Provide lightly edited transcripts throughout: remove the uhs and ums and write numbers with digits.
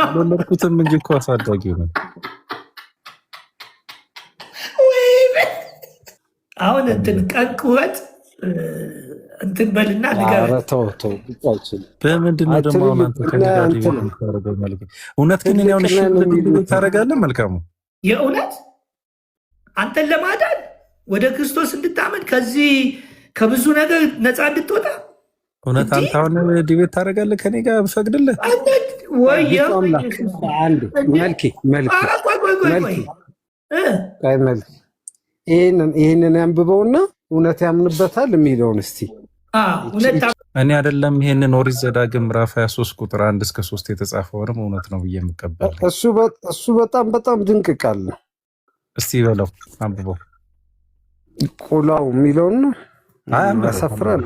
አልወለድኩትም እንጂ እኮ አሳዳጊው ነው። አሁን እንትን ቀንቅወት እንትን በልና ንገር። በምንድን ነው ደግሞ አሁን አንተ ከነጋዴ ታረጋለህ? መልካም እውነት ግን እኔ አሁን እሺ ታረጋለህ? መልካሙ የእውነት አንተን ለማዳን ወደ ክርስቶስ እንድታመን ከዚህ ከብዙ ነገር ነፃ እንድትወጣ እውነት አንተ አሁን ዲቤት ታረጋለህ ከኔ ጋር ብፈቅድልህ? ይህንን ያንብበውና እውነት ያምንበታል የሚለውን እስቲ እኔ አይደለም ይሄንን ኦሪት ዘዳግም ምዕራፍ 23 ቁጥር 1 እስከ 3 የተጻፈውንም እውነት ነው ብዬ የምቀበል እሱ በጣም ድንቅ ቃል ነው። እስቲ በለው አንብበው። ቆላው የሚለውን ያሳፍራል።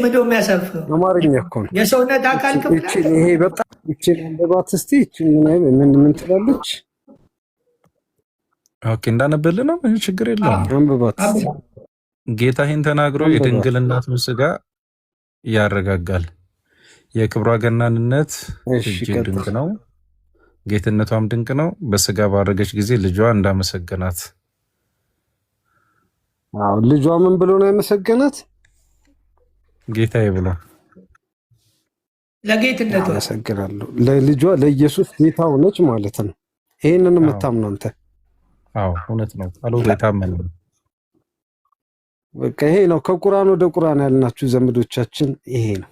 ምዶ የሚያሳፍረው አማርኛ እኮ ነው። የሰውነት አካል ክፍል ይሄ በጣም ይችን አንብባት እስቲ። ይችን ምን ትላለች? ኦኬ እንዳነበልህ ነው። ምን ችግር የለውም። አንብባት። ጌታ ይህን ተናግሮ የድንግል እናቱን ሥጋ ያረጋጋል። የክብሯ ገናንነት እጅግ ድንቅ ነው፣ ጌትነቷም ድንቅ ነው። በሥጋ ባረገች ጊዜ ልጇ እንዳመሰገናት። አዎ ልጇ ምን ብሎ ነው ያመሰገናት? ጌታዬ ብሎ ለጌትነቷ አመሰግናለሁ። ለልጇ ለኢየሱስ ጌታ ሆነች ማለት ነው። ይሄንን የምታምነው አንተ? አዎ እውነት ነው። አሎ የታመነ በቃ ይሄ ነው። ከቁርአን ወደ ቁርአን ያልናችሁ ዘመዶቻችን ይሄ ነው።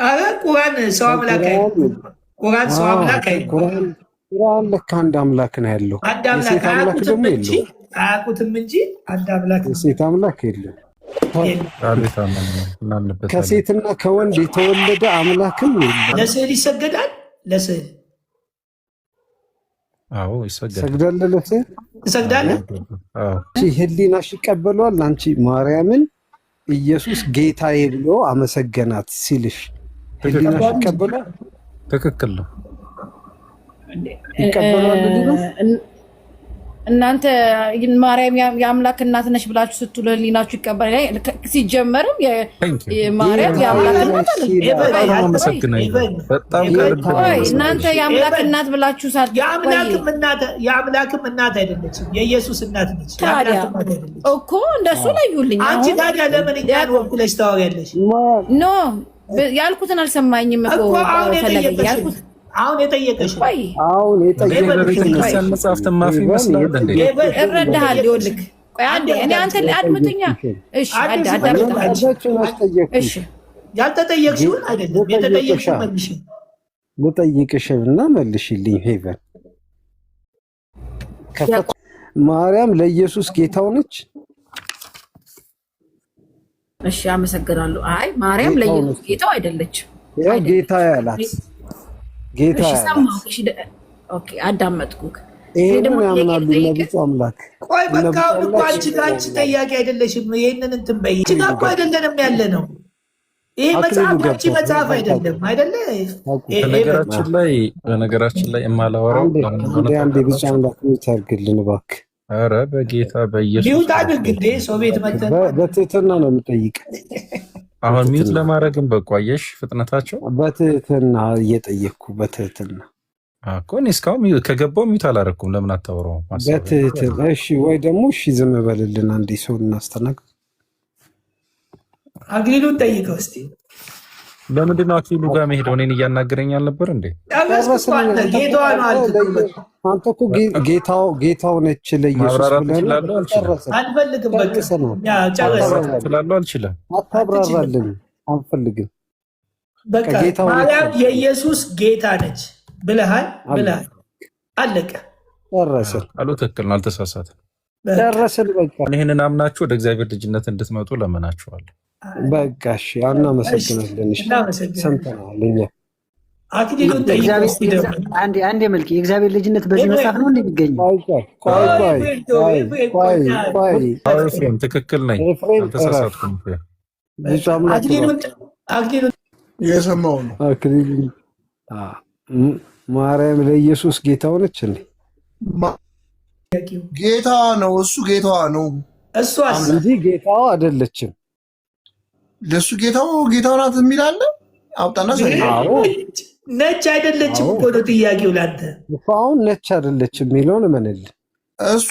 አረ ቁርአን ሰው አምላክ አይደለም። ቁርአን ሰው አምላክ አይደለም። ቁርአን ለካ አንድ አምላክ ነው ያለው። አንድ አምላክ ደግሞ የለው። አያውቁትም እንጂ አንድ አምላክ ነው። የሴት አምላክ የለም። ከሴትና ከወንድ የተወለደ አምላክም የለም። ለስዕል ይሰገዳል። ለስዕል አዎ ይሰገዳል። ሰግዳለህ? ለስዕል ትሰግዳለህ? ህሊናሽ ይቀበለዋል። አንቺ ማርያምን ኢየሱስ ጌታዬ ብሎ አመሰገናት ሲልሽ ህሊናሽ ይቀበለዋል? ትክክል ነው። ይቀበለዋል። እናንተ ማርያም የአምላክ እናት ነሽ ብላችሁ ስትሉ ህሊናችሁ ይቀበላል። ሲጀመርም ማርያም የአምላክ እናት እናንተ የአምላክ እናት ብላችሁ የአምላክም እናት አይደለችም፣ የኢየሱስ እናት ነች። ታዲያ እኮ እንደሱ ለዩልኝ። አንቺ ታዲያ ለምን እኛን ወኩለሽ ታወሪያለሽ? ኖ ያልኩትን አልሰማኝም እኮ ያልኩት አሁን የጠየቀሽ መጽሐፍትን ማፊ ይመስላል እንዴ? እረዳሃለሁ። ይኸውልህ ቆይ አንዴ እኔ አንተ አድምጡኛ። እሺ እሺ ያልተጠየቅሽውን አይደለም የተጠየቅሽው መልሽ። ልጠይቅሽና መልሽልኝ። ሄቨን ማርያም ለኢየሱስ ጌታው ነች? እሺ አመሰግናለሁ። አይ ማርያም ለኢየሱስ ጌታው አይደለችም። ጌታ ያላት ጌታ ኦኬ አዳመጥኩክ። ይሄንን ያምናሉ ነብዩ አምላክ። ቆይ በቃ አንቺ ጠያቂ አይደለሽም። ይሄንን እንትን በይ። እቺ ጋር እኮ አይደለንም ያለ ነው። ይሄ መጽሐፍ አንቺ መጽሐፍ አይደለም አይደለ? በነገራችን ላይ የማላወራው አንዴ ብቻ አምላክ ይታርግልን እባክህ። ኧረ በጌታ በኢየሱስ ይውጣ ግዴ ሰው ቤት መተን በትህትና ነው የምጠይቀው። አሁን ሚውት ለማድረግም በቋየሽ ፍጥነታቸው በትህትና እየጠየቅኩ በትህትና እኮ እኔ እስካሁን ከገባው ሚውት አላደረኩም። ለምን አታወራውም? በትህትና እሺ። ወይ ደግሞ እሺ ዝም በልልን አንዴ ሰው እናስተናግድ። አክሊሉን ጠይቀው እስኪ። ለምንድን ነው አክሊሉ ጋር መሄደው? እኔን እያናገረኝ አልነበር እንዴ? አንተ እኮ ጌታው ነች ለኢየሱስ ብለህ አንፈልግም። አልችልም። አታብራራልን፣ አንፈልግም። በቃ ማርያም የኢየሱስ ጌታ ነች ብለሃል። አለቀ። ጨረስን። አሉ ትክክል ነው። አልተሳሳትም። ጨረስን። በቃ ይህንን አምናችሁ ወደ እግዚአብሔር ልጅነት እንድትመጡ ለመናችኋለሁ። በቃ እሺ፣ እናመሰግናለን። ሰምተናል። እኛ አክሊሉን አንድ መልክ የእግዚአብሔር ልጅነት በዚህ መጽሐፍ ነው እንደሚገኘው። ትክክል ነኝ፣ አልተሳሳትኩም። አክሊሉን የሰማው ነው። ማርያም ለኢየሱስ ጌታ ሆነች እንዴ? ጌታ ነው እሱ፣ ጌታዋ ነው እሷ እንጂ ጌታዋ አይደለችም። ለሱ ጌታው ናት የሚል አለ። አውጣና ነጭ አይደለችም እኮ ነው ጥያቄው ላንተ። አሁን ነጭ አይደለችም የሚለውን እመንልህ። እሷ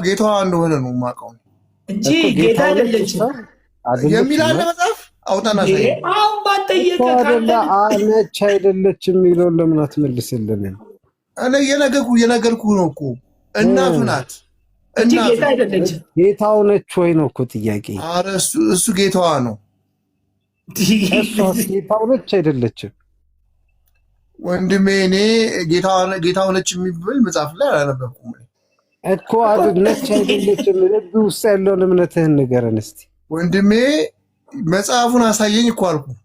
ጌታዋ እንደሆነ ነው የማውቀው እንጂ ጌታ አይደለችም የሚል አለ መጽሐፍ። አውጣና ሳይ አሁን ባጠየቀ ካለ ነጭ አይደለችም የሚለውን ለምን አትመልስልንም? እኔ የነገርኩህ ነው እኮ እናቱ ናት። ጌታ አይደለችም። ጌታው ነች ወይ ነው እኮ ጥያቄ። ኧረ እሱ ጌታዋ ነው። እሷ ጌታው ነች አይደለችም? ወንድሜ እኔ ጌታው ነች የሚብል መጽሐፍ ላይ አላነበብኩም እኮ። ነች አይደለችም? ልብ ውስጥ ያለውን እምነትህን ንገረን እስኪ ወንድሜ። መጽሐፉን አሳየኝ እኮ አልኩህ።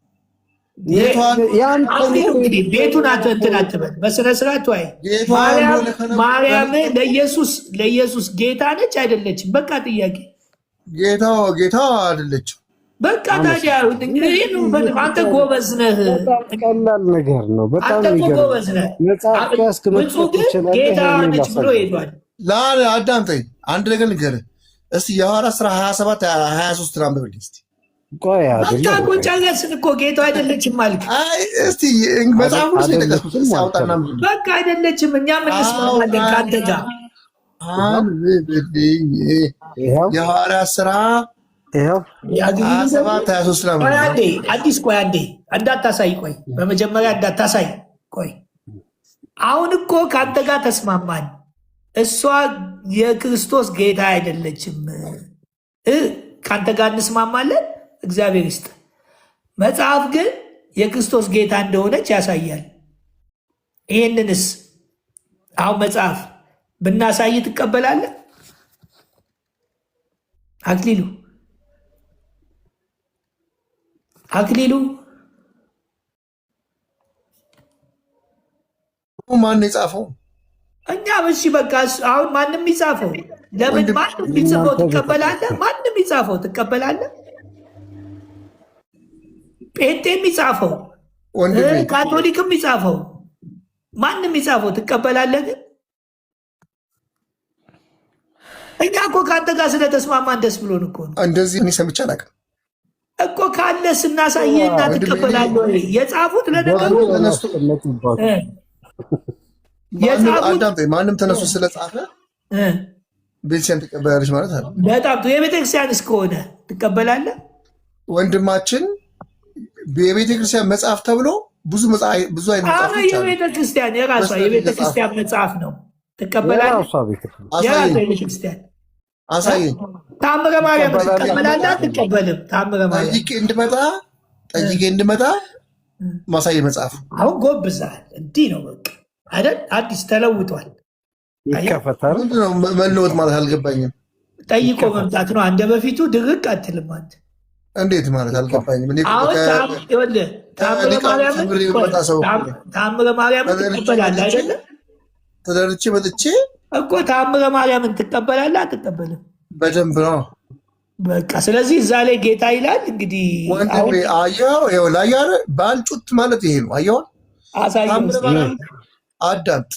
ቤቱን እንትን አትበል፣ በስነ ስርዓት ወይ ማርያም ለኢየሱስ ጌታ ነች አይደለችም? በቃ ጥያቄ ጌታዋ አይደለችም። በቃ ታዲያ አንተ ጎበዝ ነህ። ቀላል ነገር ነው። በጣም ጎበዝ ነህ። ጌታ ነች ብሎ ሄዷል። አዳምጠኝ፣ አንድ ነገር ልንገርህ እስኪ። የሐዋርያት ሥራ 27 23 አንብብልኝ እስኪ። ጨረስን እኮ ጌታ አይደለችም ማለት እስቲ መጽሐፍ ውስጥ የጠቀስኩት አውጣና በቃ አይደለችም። እኛ እንስማማለን ከአንተ ጋር። የሐዋርያት ሥራ 27 23 አዲስ ቆይ አንዴ እንዳታሳይ፣ ቆይ በመጀመሪያ እንዳታሳይ፣ ቆይ አሁን እኮ ከአንተ ጋር ተስማማን። እሷ የክርስቶስ ጌታ አይደለችም፣ ከአንተ ጋር እንስማማለን። እግዚአብሔር ይስጥ። መጽሐፍ ግን የክርስቶስ ጌታ እንደሆነች ያሳያል። ይህንንስ አሁን መጽሐፍ ብናሳይ ትቀበላለህ? አክሊሉ ማን የጻፈው? እኛ እሺ በቃ አሁን ማንም ይጻፈው። ለምን ማንም ቢጽፈው ትቀበላለህ? ማንም ይጻፈው ትቀበላለህ? ጴንጤም ይጻፈው፣ ካቶሊክም ይጻፈው፣ ማንም ይጻፈው ትቀበላለህ? ግን እኛ እኮ ከአንተ ጋር ስለተስማማን ደስ ብሎን እኮ ነው። እንደዚህ እኔ ሰምቼ አላውቅም እኮ። ካለ ስናሳይህና ትቀበላለህ? የጻፉት ለነገሩ ማንም ተነሱ ስለጻፈ ቤተክርስቲያን ትቀበላለች ማለት አለ። በጣም የቤተክርስቲያን እስከሆነ ትቀበላለህ? ወንድማችን የቤተክርስቲያን መጽሐፍ ተብሎ ብዙ አይነት መጽሐፎች አሉ። የቤተክርስቲያን የራሷ የቤተክርስቲያን መጽሐፍ ነው። ትቀበላለህ? የቤተክርስቲያን አሳየኝ። ታምረ ማርያም ትቀበላለህ? አትቀበልም? ታምረ ማርያም ጠይቄ እንድመጣ ማሳየኝ መጽሐፍ። አሁን ጎብዛል። እንዲህ ነው በቃ አይደል? አዲስ ተለውጧል። ይከፈታል። መለወጥ ማለት አልገባኝም። ጠይቆ መምጣት ነው። አንደ በፊቱ ድርቅ አትልም አንተ። እንዴት ማለት አልገባኝም። ታምረ ማርያምን ትቀበላለህ አይደለም? ተደርቼ መጥቼ እኮ ታምረ ማርያምን ትቀበላለህ? አትቀበልም? በደንብ ነው በቃ። ስለዚህ እዛ ላይ ጌታ ይላል እንግዲህ ወንድሜ። አየኸው ላያረ ባልጩት ማለት ይሄ ነው። አየኸው አዳምጥ።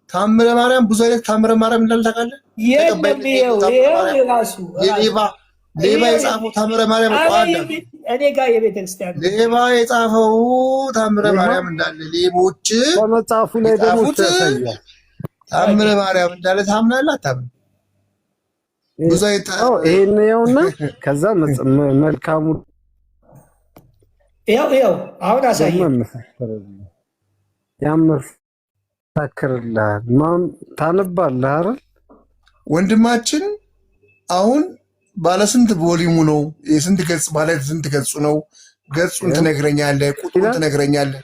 ታምረ ማርያም ብዙ አይነት ታምረ ማርያም እንዳለ ታውቃለህ? ራሱ ሌባ የጻፈው ታምረ ማርያም እኔ ጋር የቤተክርስቲያን ሌባ የጻፈው ታምረ ማርያም እንዳለ ሌቦች በመጽሐፉ ላይ ደግሞ ታምረ ማርያም እንዳለ ታምናለህ? አታምንም? ብዙ አይነት ይሄን ነውና ከዛ መልካሙ ይኸው አሁን አሳየኝ። ያመሰክርልሃል። ታነባለህ አይደል ወንድማችን? አሁን ባለስንት ቮሊሙ ነው? የስንት ገጽ ባለ ስንት ገጹ ነው? ገጹን ትነግረኛለህ፣ ቁጥሩን ትነግረኛለህ።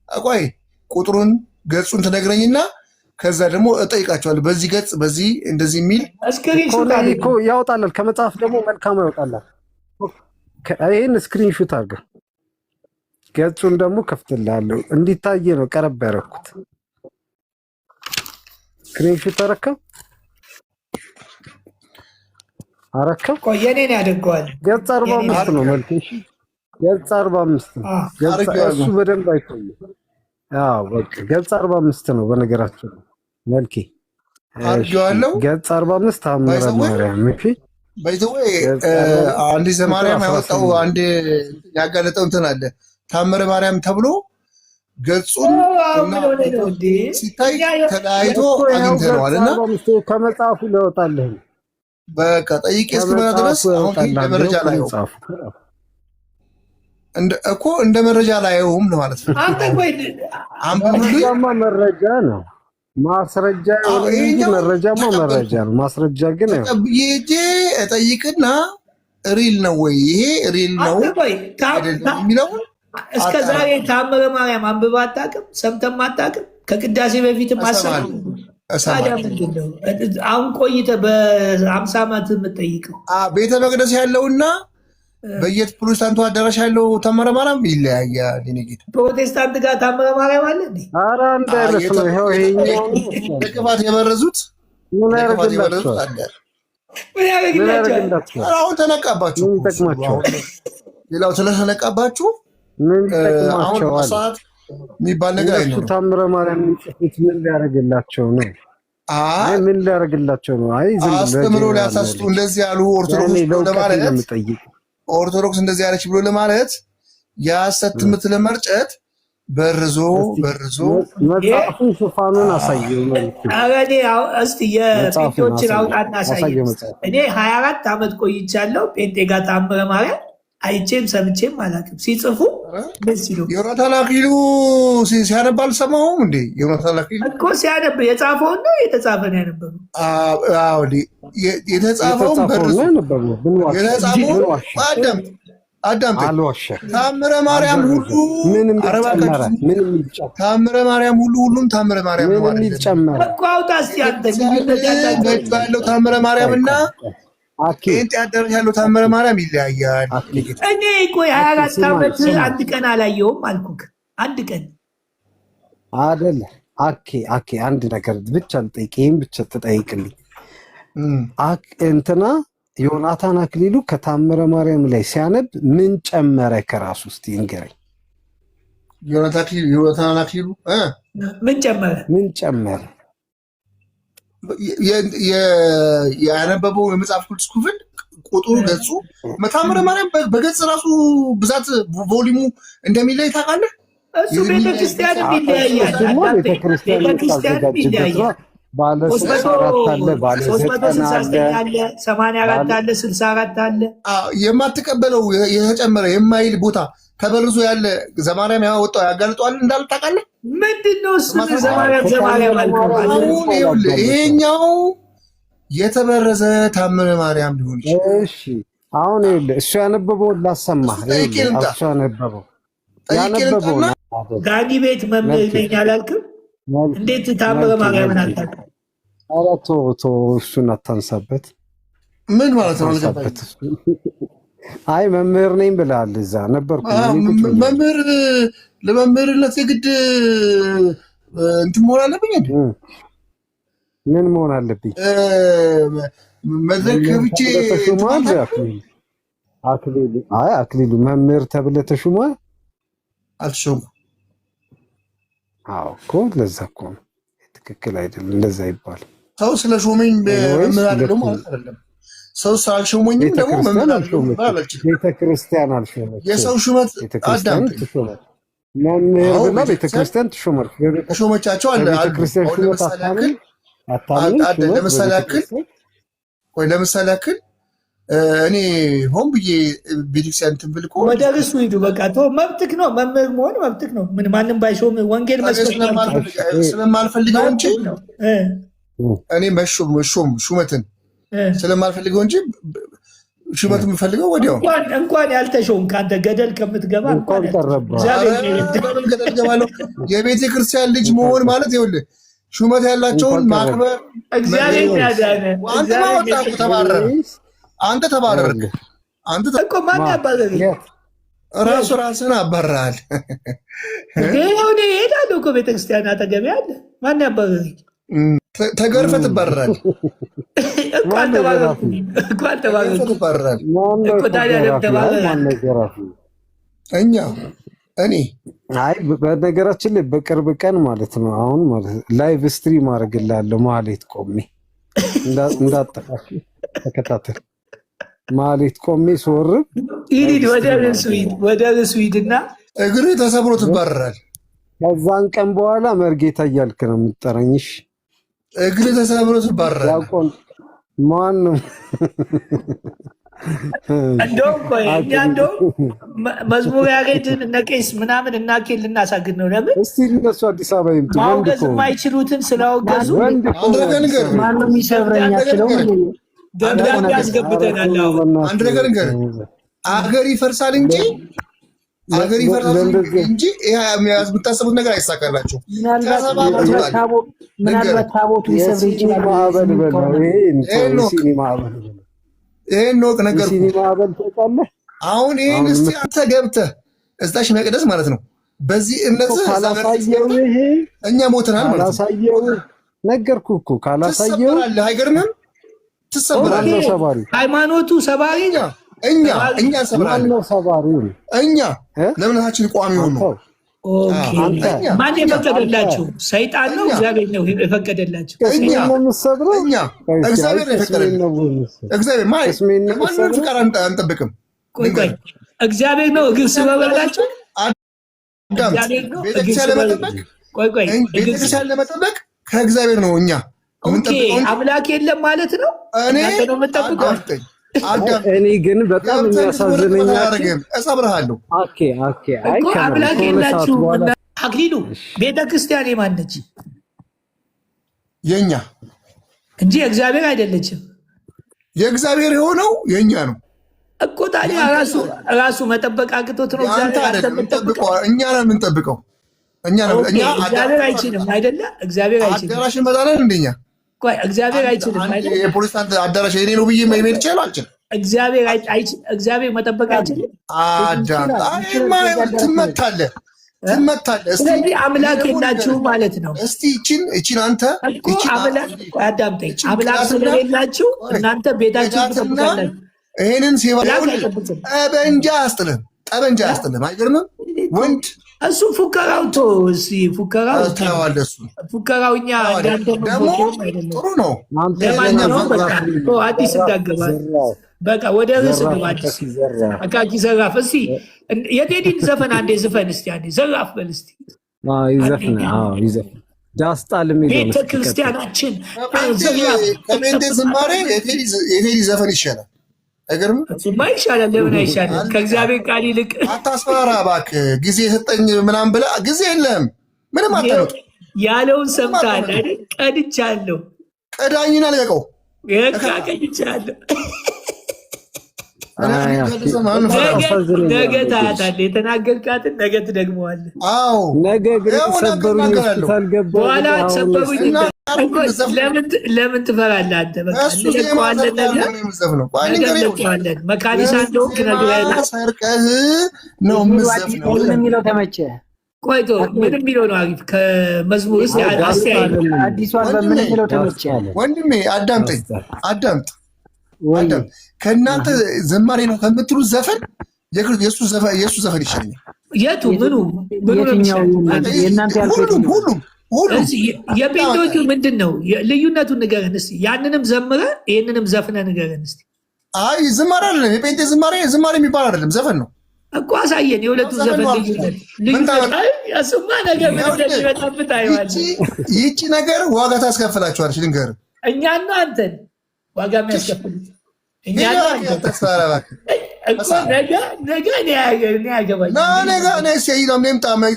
አቋይ ቁጥሩን ገጹን ትነግረኝና ከዛ ደግሞ እጠይቃቸዋለሁ። በዚህ ገጽ በዚህ እንደዚህ የሚል እኮ ያወጣላል። ከመጽሐፍ ደግሞ መልካሙ ያወጣላል። ይህን ስክሪንሹት አድርገህ ገጹን ደግሞ ከፍትልሃለሁ። እንዲታየ ነው ቀረብ ያደረኩት። ስክሪንሹት አረከብ ቆየኔን ያደርገዋል። ገጽ 45 ነው መልክ። ገጽ 45 ነው። እሱ በደንብ አይታይም። በቃ ገጽ 45 ነው በነገራችን መልኬ። ገጽ 45 ታምረ ማርያም። እሺ ባይዘዌ አንድ ዘማርያም ያወጣው አንድ ያጋለጠው እንትን አለ። ታምረ ማርያም ተብሎ ገጹን ሲታይ ተለያይቶ አግኝተነዋልና ከመጽሐፉ ሊወጣልህ በቃ ጠይቄ እስክመጣ ድረስ አሁን ለመረጃ ላይ እኮ እንደ መረጃ ላይውም ነው ማለት ነው። አንብቡልኝ። መረጃ ነው ማስረጃ መረጃማ መረጃ ነው። ማስረጃ ግን ተቀብዬ ሄጄ እጠይቅና ሪል ነው ወይ ይሄ ሪል ነው የሚለው እስከ ዛሬ ተአምረ ማርያም አንብበህ አታውቅም? ሰምተህም አታውቅም? ከቅዳሴ በፊትም አሰማም። አሁን ቆይተህ በ50 ዓመት የምትጠይቀው ቤተ መቅደስ ያለውና በየት ፕሮቴስታንቱ አዳራሽ ያለው ተአምረ ማርያም ይለያያል። ጌታ ፕሮቴስታንት ጋር ተአምረ ማርያም አለ እንዴ? ኧረ አንድ አይነት ነው። ይሄኛው ለቅባት የበረዙት ምን ያደርግላቸዋል? አሁን ተነቃባችሁ። ሌላው ስለተነቃባችሁ ምን ይጠቅማቸዋል? ሰዓት የሚባል ነገር አይኖርም። ተአምረ ማርያም የሚጽፉት ምን ሊያደርግላቸው ነው? አይ ምን ሊያደርግላቸው ነው? አይ ዝም ብሎ አስተምሮ ሊያሳስቱ እንደዚህ ያሉ ኦርቶዶክስ እንደዚህ ያለች ብሎ ለማለት የሐሰት ትምህርት ለመርጨት በርዞ መጽሐፉን ሽፋኑን አሳየው ነው። እስቲ የጴንጤዎችን አውጣና አሳየው። እኔ 24 ዓመት ቆይቻለሁ ጴንጤ ጋር ተአምረ ማርያም አይቼም ሰምቼም አላውቅም። ሲጽፉ ደስ ይሉ ዮናታን አክሊሉ ሲያነብ አልሰማሁም እንዴ? ዮናታን አክሊሉ እኮ ሲያነብ የጻፈውን ነው የተጻፈ ነው ያነበበው። የተጻፈውን አዳምጥ። ተአምረ ማርያም ሁሉ ተአምረ ማርያም ሁሉም ተአምረ ማርያም ነው እኮ አውጣ እስኪ አንተ ያለው ተአምረ ማርያም እና ጴንጤ አዳራሽ ያለው ተአምረ ማርያም ይለያያል። እኔ ቆይ 24 ዓመት አንድ ቀን አላየውም አልኩህ። አንድ ቀን አይደለ? አኬ አንድ ነገር ብቻ ልጠይቅ፣ ይህም ብቻ ትጠይቅልኝ። እንትና ዮናታን አክሊሉ ከተአምረ ማርያም ላይ ሲያነብ ምን ጨመረ ከራሱ ውስጥ ይንገረኝ። ዮናታን አክሊሉ ምን ጨመረ? ያነበበው የመጽሐፍ ቅዱስ ክፍል ቁጥሩ ገጹ ተአምረ ማርያም በገጽ ራሱ ብዛት ቮሊሙ እንደሚለይ ታውቃለህ? እሱ ቤተክርስቲያን ይለያያል። ቤተክርስቲያን ይለያያል። ባለ 64 አለ፣ ባለ 90 አለ፣ 84 አለ፣ 64 አለ። የማትቀበለው የተጨመረ የማይል ቦታ ተበርዞ ያለ ዘማርያም ያወጣው ያጋልጧል እንዳል ታውቃለህ? ምንድነው እሱ? ዘማርያም አልኩህ። ይሄኛው የተበረዘ ተአምረ ማርያም ሊሆን ይችላል። እሺ አሁን ይኸውልህ እሱ ያነበበውን ላሰማህ። እሱ ያነበበው ዳኒ ቤት መምህር ነኝ አላልክም? እንዴት ተአምረ ማርያምን አታውቅም? ኧረ ተው እሱን አታንሳበት። ምን ማለት ነው? አልገባኝም። አይ መምህር ነኝ ብለሃል። እዛ ነበርኩ። መምህር ለመምህርነት የግድ እንትን መሆን አለብኝ እንዴ? ምን መሆን አለብኝ? መድረክ ከብቼ አክሊሉ መምህር ተብለህ ተሹሟል? አልተሾምኩም። አዎ እኮ ለዛ እኮ ነው ትክክል አይደለም። እንደዛ ይባላል። ሰው ስለ ሾመኝ መምህር አይደለም ማለት አይደለም። ሰው ሳልሾመኝም ደግሞ መምህር ቤተክርስቲያን አልሾመች። የሰው ሹመት አዳምጥ። መምህር ብላ ቤተክርስቲያን ትሾመች። ተሾመቻቸው አለ ቤተክርስቲያን ሹመት ለምሳሌ ያክል እኔ ሆን ብዬ ቤተክርስቲያን እንትን ብል እኮ ወደ እርሱ ሂዱ። በቃ መብትክ ነው፣ መምህር መሆን መብትክ ነው። ምን ማንም ባይሾም ወንጌል ስለማልፈልገው እንጂ እኔ ሹመትን ስለማልፈልገው እንጂ ሹመት የምፈልገው ወዲያው እንኳን ያልተሾም ከአንተ ገደል ከምትገባ ገደል ገባለሁ። የቤተ ክርስቲያን ልጅ መሆን ማለት ይኸውልህ ሹመት ያላቸውን ማክበር። እግዚአብሔር ያዳነ አንተ ማወጣ ተባረረ። አንተ ተባረርክ። አንተ እኮ ማን ያባረረ? ራስን አባረሃል። ይሄውን እሄዳለሁ እኮ ቤተክርስቲያን አጠገቤ አለ። ማን ያባረረ? ተገርፈህ ትባረራለህ። እንኳን ተባረርኩ ትባረራለህ። እኮ ታዲያ እኛ እኔ በነገራችን ላይ በቅርብ ቀን ማለት ነው አሁን ማለት ላይቭ ስትሪም አድርግልሃለሁ። ማህሌት ቆሜ እንዳጠቃሽ ተከታተል። ማህሌት ቆሜ ስወርብ ይሂድ ወደ ርሱ ሂድና እግርህ ተሰብሮ ትባረራል። ከዛን ቀን በኋላ መርጌታ እያልክ ነው የምትጠራኝሽ። እግር ተሰብሮ ትባረራለህ። ያቆን ማን ነው? እንደውም መዝሙር ያሬድን እነ ቄስ ምናምን እናኬል ልናሳግድ ነው። ለምን እስቲ እነሱ አዲስ አበባ ይምጡ። ማውገዝ የማይችሉትን ስላወገዙ ማነው የሚሰብረኝ ያችለው? ደብዳቤ ያስገብተናል። አንድ ነገር ንገር፣ አገር ይፈርሳል እንጂ የምታሰቡት ነገር አይሳካላችሁ። ምናልባት ታቦቱ ሊሰብር ይችላል። ይሄን ወቅ ነገር አሁን ይሄን እስቲ አንተ ገብተህ እዛሽ መቅደስ ማለት ነው። በዚህ እምነት እኛ ሞተናል ማለት ነው። ነገርኩህ እኮ ካላሳየው አይገርምም? ትሰበራለህ። ሃይማኖቱ ሰባሪ ነው። እኛ ሰብራለሁ። እኛ ለእምነታችን ቋሚ ሆኑ። ማን የፈቀደላችሁ? ሰይጣን ነው? እግዚአብሔር ነው የፈቀደላችሁ? እግዚአብሔር ፍቃድ አንጠብቅም። እግዚአብሔር ነው እግር ስበበላችሁ። ቤተክርስቲያን ለመጠበቅ ከእግዚአብሔር ነው እኛ አምላክ የለም ማለት ነው። ነው የምጠብቀው። እኔ ግን በጣም የሚያሳዝነኝ እሰብርሃለሁ። አምላክ የላችሁ። አክሊሉ ቤተክርስቲያን የማነች? የኛ እንጂ እግዚአብሔር አይደለችም። የእግዚአብሔር የሆነው የኛ ነው እኮ። ታዲያ ራሱ መጠበቅ አቅቶት ነው? እኛ ነን የምንጠብቀው። እግዚአብሔር አይችልም አይደለ? እግዚአብሔር አይችልም። አዳራሽ እንመጣለን እንደኛ እግዚአብሔር አይችልም አይደል? የፕሮቴስታንት አዳራሽ የኔ ነው ብዬ መሄድ ይችላል አልችልም? እግዚአብሔር መጠበቅ አይችልም። ትመታለህ። ስለዚህ አምላክ የላችሁ ማለት ነው። እስቲ ይቺን አንተ አዳምጠኝ። አምላክ ስለሌላችሁ እናንተ ቤታችሁን ትጠብቃላችሁ። ይሄንን ሲባል ጠበንጃ አያስጥልም። አይገርምም? ወንድ እሱ ፉከራው ፉከራው እኛ ደግሞ ጥሩ ነው። አዲስ እንዳገባል። በቃ ወደ ርዕስ ግባ። አዲስ አካኪ ዘራፍ። እስቲ የቴዲን ዘፈን አንዴ ዝፈን እስቲ። አንዴ ዘራፍ በል እስቲ። ቤተ ክርስቲያናችን ከጴንጤ ዝማሬ የቴዲ ዘፈን ይሻላል። አይገርም? እሱማ ይሻላል። ለምን አይሻልም? ከእግዚአብሔር ቃል ይልቅ አታስፈራራ እባክህ። ጊዜ ሰጠኝ ምናምን ብለህ ጊዜ የለህም። ምንም አታመጡ። ያለውን ሰምተሃል አይደል? ቀድቻለሁ። ቀዳኝና ልቀቀው። ቀድቻለሁ። ነገ ታያታለህ። የተናገርካትን ነገ ትደግመዋለህ። አዎ ነገ ሰበሩኝ፣ በኋላ ሰበሩኝ። ለምን ትፈራለህ አንተ? በቃ እንለቀዋለን። ነገ መካኒሳ እንደሆንክ ነግረህናል። ሰርቀህ ነው የምትዘፍነው። የሚለው ተመቸህ? ቆይቶ ምንም የሚለው ነው አሪፍ። ከመዝሙር ውስጥ አዲሷ በምን የሚለው ተመቸህ? ወንድሜ አዳምጥ። ከእናንተ ዘማሪ ነው ከምትሉት ዘፈን የእሱ ዘፈን ይሻለኛል። የቱ ምኑ የእናንተ ሁሉም የጴንጤዎቹ ምንድን ነው ልዩነቱን ንገረን እስኪ። ያንንም ዘምረ ይህንንም ዘፍነ ንገረን እስኪ። አይ ዝማሬ አይደለም፣ የጴንጤ ዝማሬ የሚባል አይደለም፣ ዘፈን ነው እኮ። አሳየን የሁለቱ ዘፈን ልዩነትሱማ ነገር እንደሚመጣብት አይዋል። ይህቺ ነገር ዋጋ ታስከፍላችኋለች። ልንገርህ፣ እኛን ነው አንተን ዋጋ የሚያስከፍሉት እኛ ነው አንተን። ነገ ያገባኝ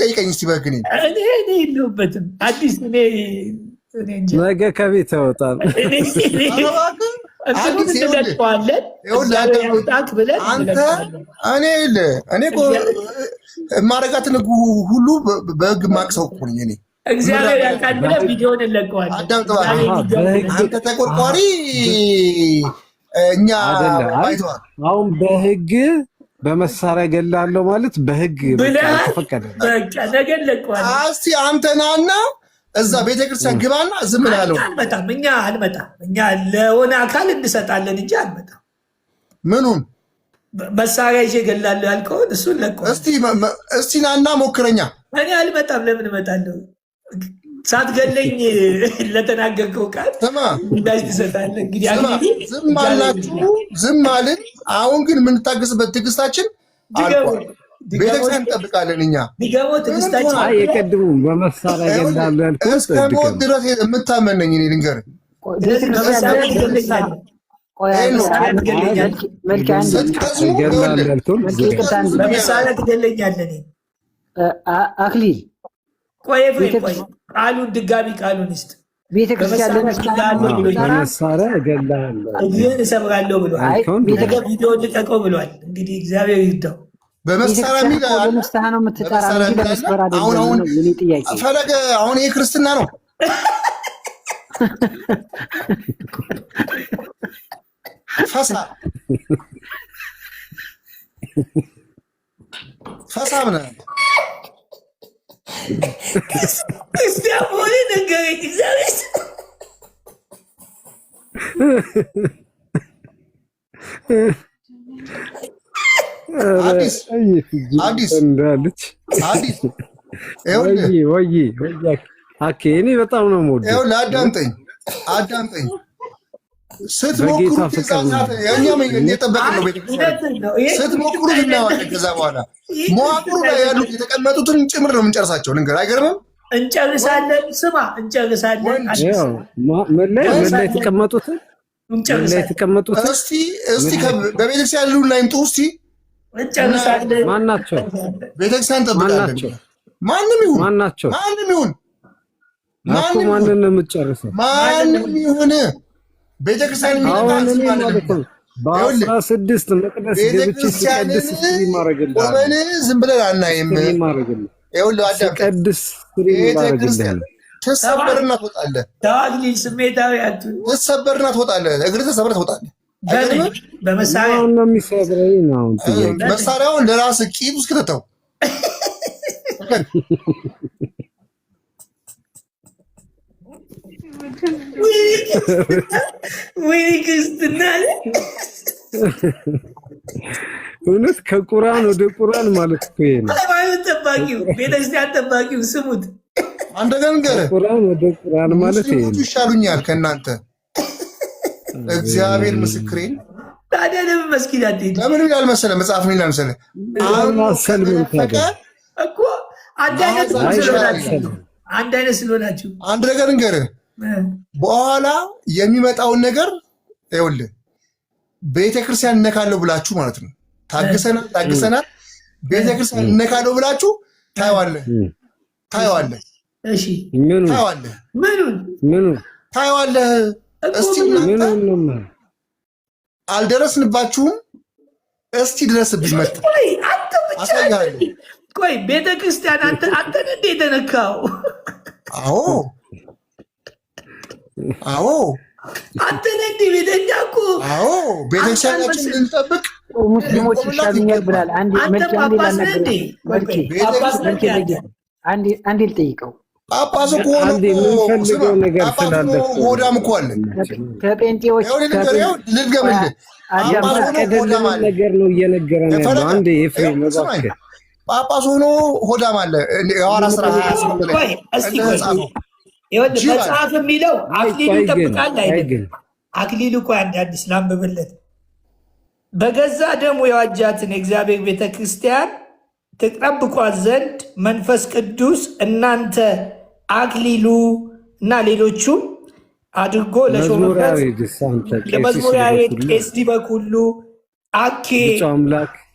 ጠይቀኝ እስኪ በግኔ እኔ የለሁበትም። አዲስ ነገ ከቤት ያወጣል። እንለቀዋለን ውጣት ብለን እኔ የማደርጋትን ሁሉ በህግ ማቅሰው እኮ ነኝ እኔ። እግዚአብሔር ያውቃል ብለን ቪዲዮን እንለቀዋለን። አንተ ተቆርቋሪ እኛ አይተዋል። አሁን በህግ በመሳሪያ ገላለሁ ማለት በህግ ተፈቀደ። ነገ እንለቀዋለን። እስኪ አንተ ናና እዛ ቤተክርስቲያን ግባና ዝም ብላለሁ። አልመጣም። እኛ አልመጣም። እኛ ለሆነ አካል እንሰጣለን እንጂ አልመጣም። ምኑን መሳሪያ ይዤ እገላለሁ ያልከውን እሱን ለቀዋል። እስቲ ናና ሞክረኛ። እኔ አልመጣም። ለምን እመጣለሁ? ሳትገለኝ ለተናገርከው ቃል እንዳጅ ትሰጣለህ። እንግዲህ ዝም አላችሁ፣ ዝም አልን። አሁን ግን የምንታገስበት ትዕግስታችን ቤተክርስቲያን እንጠብቃለን እኛ። ቢገሞ ትግስታችን የቀድሙ በመሳሪያ ገላሉ ያልኩት እስከ ሞት ድረስ የምታመነኝ እኔ ልንገርህ። በመሳሪያ ትገለኛለህ። አክሊል ቆይ ቃሉን ድጋሚ ቃሉን እስጥ ቤተክርስቲያን በመሳሪያ እገላለሁ እግርህን እሰብራለሁ ብሏል። ቪዲዮ ልቀቀው ብሏል። እንግዲህ እግዚአብሔር ይርዳው። በመሳሪያ በንስሐ ነው የምትጠራ እንጂ በመስፈር አይደለም ነው የኔ ጥያቄ። ፈለገ አሁን ይሄ ክርስትና ነው። ፈሳ ምን ክርስቲያን ሆነ ነገረኝ እግዚአብሔር። አዲስ እኔ በጣም ነው የምወደው። ይኸውልህ አዳምጠኝ። ስትሞክሩት ስትሞክሩት እናየዋለን። ከዛ በኋላ መዋቅሩ ላይ ያሉት የተቀመጡትን ጭምር ነው የምንጨርሳቸው። ልንገርህ፣ አይገርምም? እንጨርሳለን። ስማ እንጨርሳለን። ምን ላይ የተቀመጡትን እስቲ በቤተክርስቲያን ያሉና ይምጡ። እስቲ እንጨርሳለን። ማን ናቸው? ቤተክርስቲያን እንጠብቃለን። ማንም ይሁን ማንን ነው የምትጨርሰው? ማንም ይሁን ቤተክርስቲያን በአስራ ስድስት መቅደስ ገብቼ ሲቀድስ ቆመን ዝም ብለን አናይም። ሲቀድስ ትሰበርና ትወጣለህ። ተዋግሊል ስሜታዊ ትሰበርና ትወጣለህ። እግርህ ተሰብረህ ትወጣለህ። መሳሪያውን ለራስህ ቂጥ ውስጥ ከተተው ወይኔ ክርስትና እውነት ከቁርአን ወደ ቁርአን ማለት እኮ ይሄ ነው። ሃይማኖት ጠባቂው ቤተክርስቲያን ጠባቂው ስሙት። አንድ ነገር ቁርአን ወደ ቁርአን ማለት ይሄ ነው። ይሻሉኛል ከእናንተ እግዚአብሔር ምስክሬን። ታዲያ ለምን መስጊድ አትሄድ? ለምን ይላል መሰለህ መጽሐፍ ምን ይላል መሰለህ? እኮ አንድ አይነት ስለሆናችሁ አንድ ነገር እንገርህ በኋላ የሚመጣውን ነገር ይኸውልህ፣ ቤተክርስቲያን እነካለሁ ብላችሁ ማለት ነው። ታግሰናል። ቤተክርስቲያን እነካለሁ ብላችሁ ታየዋለህ። እሺ ታየዋለህ። እስቲ አልደረስንባችሁም። እስቲ ድረስብኝ መጣ አሳይሃለሁ። ቆይ ቤተክርስቲያን አንተን እንዴ የተነካው? አዎ አንተን እንዴ ቤተኛ እኮ ቤተክርስቲያናችን እንጠብቅ። ሙስሊሞች ይሻሉኛል ብላል። አንዴ ልጠይቀው። ጳጳስ እኮ ሆዳም እኮ አለ። ከጴንጤዎች ልድገምልህ፣ ነገር ነው እየነገረን ያለው። አንዴ ኤፍሬም ጳጳስ ሆኖ ሆዳም አለ። የሐዋርያት ሥራ መጽሐፍ የሚለው አክሊሉ ይጠብቃል አይደል? አክሊሉ እኮ አንድ አዲስ ላንብብለት። በገዛ ደሙ የዋጃትን የእግዚአብሔር ቤተክርስቲያን ትጠብቋት ዘንድ መንፈስ ቅዱስ እናንተ አክሊሉ እና ሌሎቹም አድርጎ ለሾመበት ለመዝሙር ያሬድ፣ ቄስ ዲበኩሉ፣ አኬ፣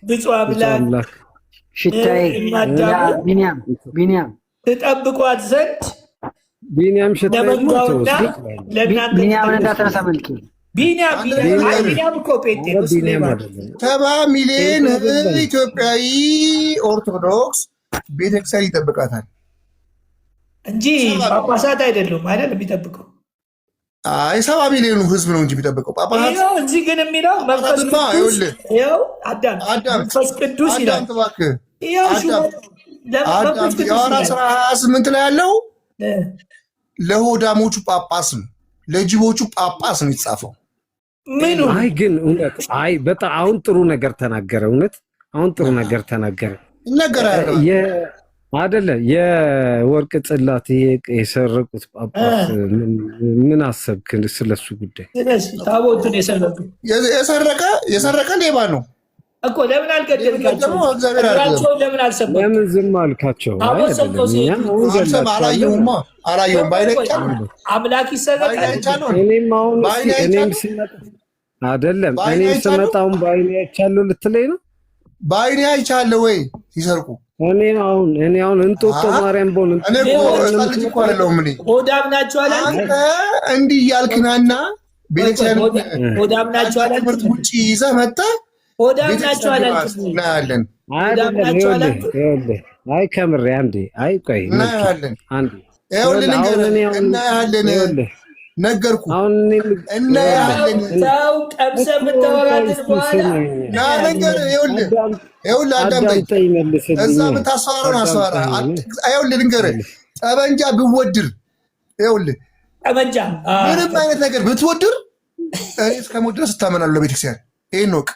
ብፁዕ አምላክ ሽታዬ፣ ቢኒያም ትጠብቋት ዘንድ ቢኒያም ለመንጋውና ለእናንተ እንዳትረሳ መልክ ቢኒያም እኮ ጴንጤ ነው። 70 ሚሊዮን ኢትዮጵያዊ ኦርቶዶክስ ቤተክርስቲያን ይጠብቃታል እንጂ ጳጳሳት አይደሉም አይደል የሚጠብቀው? 70 ሚሊዮኑ ህዝብ ነው እንጂ የሚጠብቀው ጳጳሳት። እዚህ ግን የሚለው መንፈስ ቅዱስ ይላል። የሐዋርያት ሥራ 28 ላይ ያለው ለሆዳሞቹ ጳጳስ ነው፣ ለጅቦቹ ጳጳስ ነው የተጻፈው። አይ ግን እውነት በጣም አሁን ጥሩ ነገር ተናገረ። እውነት አሁን ጥሩ ነገር ተናገረ። ይነገራል አይደለ? የወርቅ ጽላት የሰረቁት ጳጳስ ምን አሰብክ ስለሱ ጉዳይ? ታቦቱን የሰረቀ ሌባ ነው። እኮ ለምን አልገደልካቸው? እግራቸውን ለምን አልሰበርክም? ለምን ዝም አልካቸው? አላየሁም። አምላክ ይሰረቃል። እኔም ስመጣ አይደለም እኔም ስመጣውን በዓይኔ አይቻለሁ ልትለኝ ነው? በዓይኔ አይቻለሁ ወይ ሲሰርቁ? እኔ አሁን እንጦጦ ማርያም ቦን ሆዳም ናቸው አላልክም? እንዲህ እያልክ ናና ቤተክርስቲያን ሆዳም ናቸው አላልክም? ውጭ ይዘህ መጥተህ ሆዳም ናቸው አላልክም? እናያለን። አይ ከምሬ አንዴ አይ ቆይ እናያለን። አንዴ እናያለን። ነገርኩ እናያለን። ሰው ቀምሰህ የምታወራትን በኋላ ና ነገር ይኸውልህ አዳምጠኝ። እዛ የምታስፈራራን አስፈራራ። ይኸውልህ ልንገርህ፣ ጠበንጃ ብወድር ይኸውልህ ጠበንጃ ምንም አይነት ነገር ብትወድር እኔ እስከሞት ድረስ እታመናለሁ ለቤተክርስቲያን። ይሄን ወቅ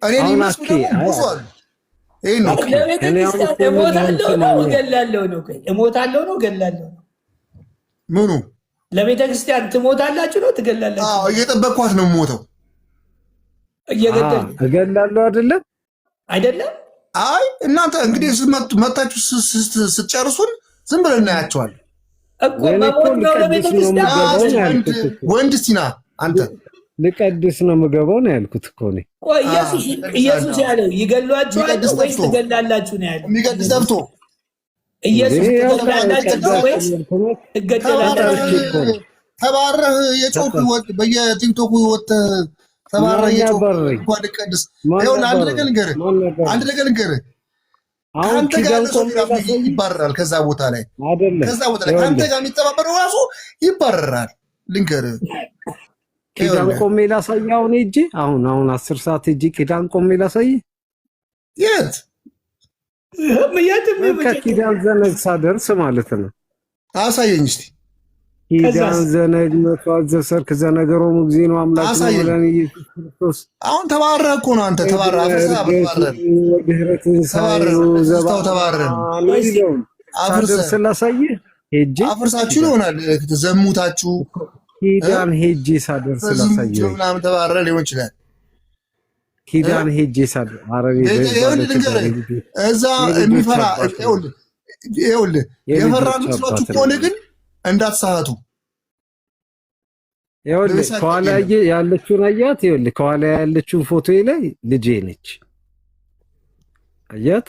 እኔ ሊመስሉ ብዙ አሉ። ይሄን ወቅ እሞታለሁ ነው እገላለሁ ነው ምኑ ለቤተ ክርስቲያን ትሞታላችሁ ነው ትገላላችሁ? እየጠበቅኳት ነው የምሞተው። እገላለሁ አይደለም አይደለም። አይ እናንተ እንግዲህ መታችሁ ስትጨርሱን ዝም ብለን እናያቸዋለን እኮ መሞት ነው ለቤተ ክርስቲያን። ወንድ እስቲና አንተ ልቀድስ ነው የምገባው ነው ያልኩት እኮ እኔ። ቆይ ኢየሱስ ያለው ይገሏችኋል ወይስ ትገላላችሁ ነው ያለው? የሚቀድስ ጠፍቶ ኢየሱስ ትገላላችሁ ወይስ ትገደላላችሁ? ተባረህ የጮክ በየቲክቶኩ ወጥተህ ተባረህ የጮክ እንኳን ልቀድስ። ይኸውልህ አንድ ነገር ልንገርህ፣ ከአንተ ጋር ያለ ሰው ይባረራል። ከዛ ቦታ ላይ ከአንተ ጋር የሚተባበረው ራሱ ይባረራል። ልንገርህ ኪዳን ቆሜ ላሳይህ። አሁን ሂጅ አሁን 10 ሰዓት ሂጅ ኪዳን ቆሜ ላሳይህ። የት ከኪዳን ዘነግ ሳደርስ ማለት ነው። አሳየኝ እስኪ። ኪዳን ዘነግ መቷዘ ሰርክ ዘነገሮሙ ጊዜ ነው አምላክ ነው ኢየሱስ ክርስቶስ። አሁን ተባረህ እኮ ነው አንተ ተባረህ። አፍርሰህ ስላሳየህ ሄጄ አፍርሳችሁ ይሆናል ዘሙታችሁ። ኪዳን ሄጄ ሳደርስ ስላሳየህ ምናምን ተባረህ ሊሆን ይችላል። ኪዳን ሄጄ ሳደርስ እዛ የሚፈራ ይኸውልህ የፈራ ምስሏችሁ ከሆነ ግን እንዳትሳቱ። ይኸውልህ ከኋላ ያለችውን አያት። ይኸውልህ ከኋላ ያለችውን ፎቶ ላይ ልጄ ነች። አያት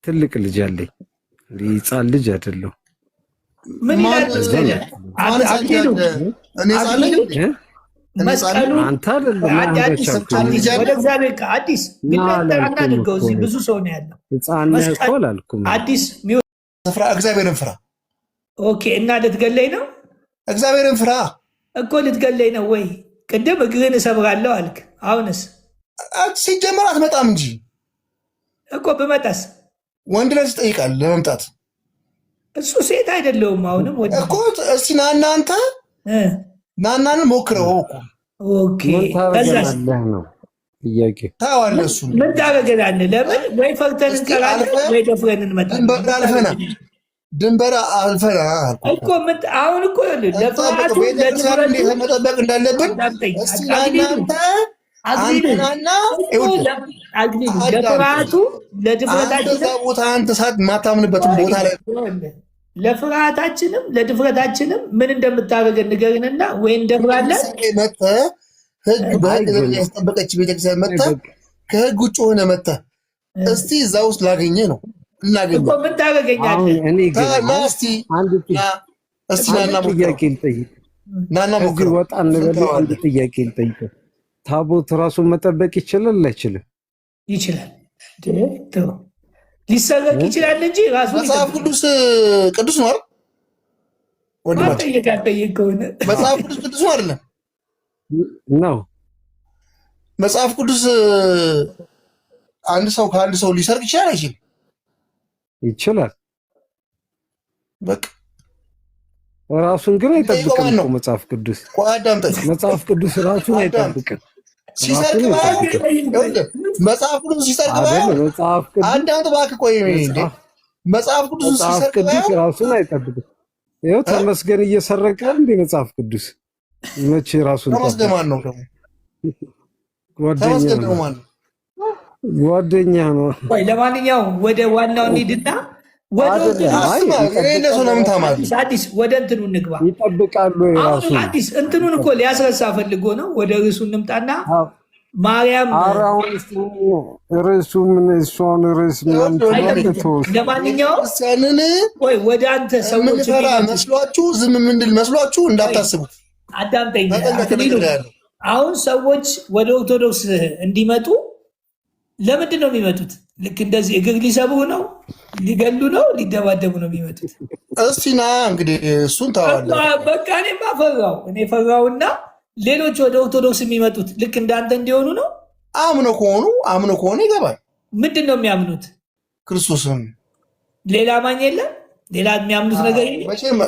ትልቅ ልጅ አለኝ። ሕፃን ልጅ አይደለሁ። ምን ይላል? አንተ አይደለም አዲስ አናድርገው። እዚህ ብዙ ሰው ነው ያለው። ሕፃን እኮ አላልኩም። አዲስ ፍራ፣ እግዚአብሔርን ፍራ። ኦኬ። እና ልትገለኝ ነው? እግዚአብሔርን ፍራ እኮ ልትገለኝ ነው ወይ? ቅድም እግርህን እሰብራለሁ አልክ። አሁንስ ሲጀመር አትመጣም እንጂ እኮ ብመጣስ? ወንድ ላይ ትጠይቃል ለመምጣት። እሱ ሴት አይደለሁም። አሁንም እኮ እስቲ ናና አንተ ናናን ሞክረው እኮ። ኦኬ ነው ጥያቄ። ታዋለህ እሱ ምን ታደርገናለህ? ለምን ወይ ፈርተን እንቀራለን ወይ ደፍረን እንመጣለን። ድንበር አልፈና እኮ አሁን እኮ ለፍርሃቱ መጠበቅ እንዳለብን እስቲ ናናንተ አንተናና ለፍርሃቱ ለድፍረታችን ቦታ አንተ ሰዓት ማታምንበትን ቦታ ላይ ለፍርሃታችንም ለድፍረታችንም ምን እንደምታደርገን ንገርንና ወይ እንደፍራለን። መጥተህ ህግ በህግ ያስጠበቀች ቤተክርስቲያን መጥተህ ከህግ ውጭ ሆነ መጥተህ እስቲ እዛ ውስጥ ላገኘ ነው እናገኘ እኮ ምን ታደርገኛለህ? ናና ሞክር። ወጣ እንበለው። አንድ ጥያቄ ልጠይቅ። ታቦት ራሱን መጠበቅ ይችላል አይችልም? ይችላል። ሊሰረቅ ይችላል እንጂ ራሱ መጽሐፍ ቅዱስ ቅዱስ ነው አይደል? መጽሐፍ ቅዱስ ቅዱስ ነው አይደለም? ነው። መጽሐፍ ቅዱስ አንድ ሰው ከአንድ ሰው ሊሰርቅ ይችላል አይችልም? ይችላል። በቃ ራሱን ግን አይጠብቅም እኮ መጽሐፍ ቅዱስ። መጽሐፍ ቅዱስ ራሱን አይጠብቅም። ሲሰርቅ መጽሐፍ ቅዱስ ሲሰርቅ አንድ አመት እባክህ ቆይ። መጽሐፍ ቅዱስ ሲሰርቅ ራሱን አይጠብቅም። ይኸው ተመስገን እየሰረቀ እንደ መጽሐፍ ቅዱስ መቼ ራሱን ተመስገን ማን ነው ደግሞ? ጓደኛ ነው። ጓደኛ ነው። ለማንኛውም ወደ ዋናው እንሂድና አዲስ ወደ እንትኑ እንግባ። ይጠብቃሉ ራሱ አዲስ እንትኑን እኮ ሊያስረሳ ፈልጎ ነው። ወደ ርዕሱ እንምጣና ማርያም ርዕሱ ምን እሷን ርዕስ ለማንኛውም ወደ አንተ ሰዎች መስሏችሁ ዝም ምንድል መስሏችሁ እንዳታስቡት። አዳምጠኝ። አሁን ሰዎች ወደ ኦርቶዶክስ እንዲመጡ ለምንድን ነው የሚመጡት? ልክ እንደዚህ እግር ሊሰብሩ ነው፣ ሊገሉ ነው፣ ሊደባደቡ ነው የሚመጡት። እስቲ ና እንግዲህ እሱን ታዋለህ። በቃ እኔማ ፈራው። እኔ ፈራውና ሌሎች ወደ ኦርቶዶክስ የሚመጡት ልክ እንዳንተ እንዲሆኑ ነው። አምኖ ከሆነ ይገባል። ምንድን ነው የሚያምኑት? ክርስቶስን። ሌላ አማኝ የለም። ሌላ የሚያምኑት ነገር የለም።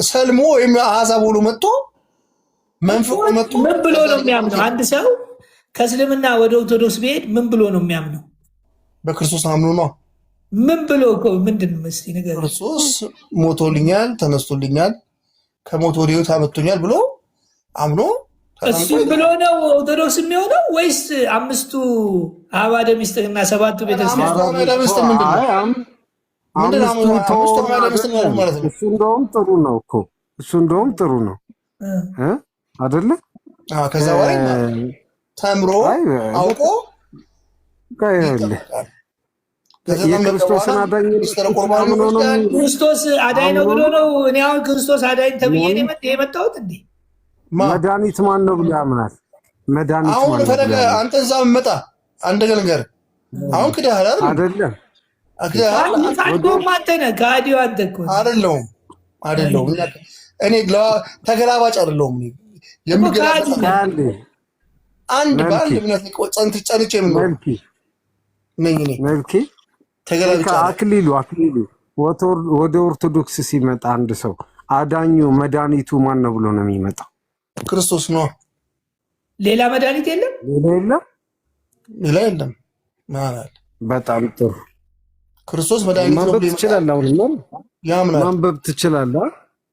ሰልሞ ወይም አሕዛብ ብሎ መጥቶ መንፈቆ መጥቶ ምን ብሎ ነው የሚያምነው? አንድ ሰው ከእስልምና ወደ ኦርቶዶክስ ቢሄድ ምን ብሎ ነው የሚያምነው? በክርስቶስ አምኖ ነው። ምን ብሎ ምንድን ነው እስኪ ንገረኝ። ክርስቶስ ሞቶልኛል፣ ተነስቶልኛል፣ ከሞት ወደ ሕይወት አመጥቶኛል ብሎ አምኖ እሱ ብሎ ነው ኦርቶዶክስ የሚሆነው ወይስ አምስቱ አዕማደ ምስጢርና ሰባቱ ቤተክርስቲያን? እሱ እንደውም ጥሩ ነው እኮ እሱ እንደውም ጥሩ ነው አይደለ? ከዛ በላይ ተምሮ አውቆ የክርስቶስን አዳኝ ክርስቶስ አዳኝ ነው ብሎ ነው። እኔ አሁን ክርስቶስ አዳኝ ተብዬ የመጣሁት እንዴ? መድኃኒት ማን ነው ብሎ ያምናል? መድኃኒት አሁን ፈለገ አንተ እዛ መጣ አንድ ነገር አሁን ክዳህ አይደለም አይደለሁም እኔ ተገላባጭ አይደለሁም። አንድ በአንድ እምነት ጸንቼ አክሊሉ ወደ ኦርቶዶክስ ሲመጣ አንድ ሰው አዳኙ መድኃኒቱ ማን ነው ብሎ ነው የሚመጣው? ክርስቶስ ነው። ሌላ መድኃኒት የለም። ሌላ የለም። በጣም ጥሩ። ክርስቶስ መድኃኒት ነው። ማንበብ ትችላለህ። አሁን ያምናል። ማንበብ ትችላለህ።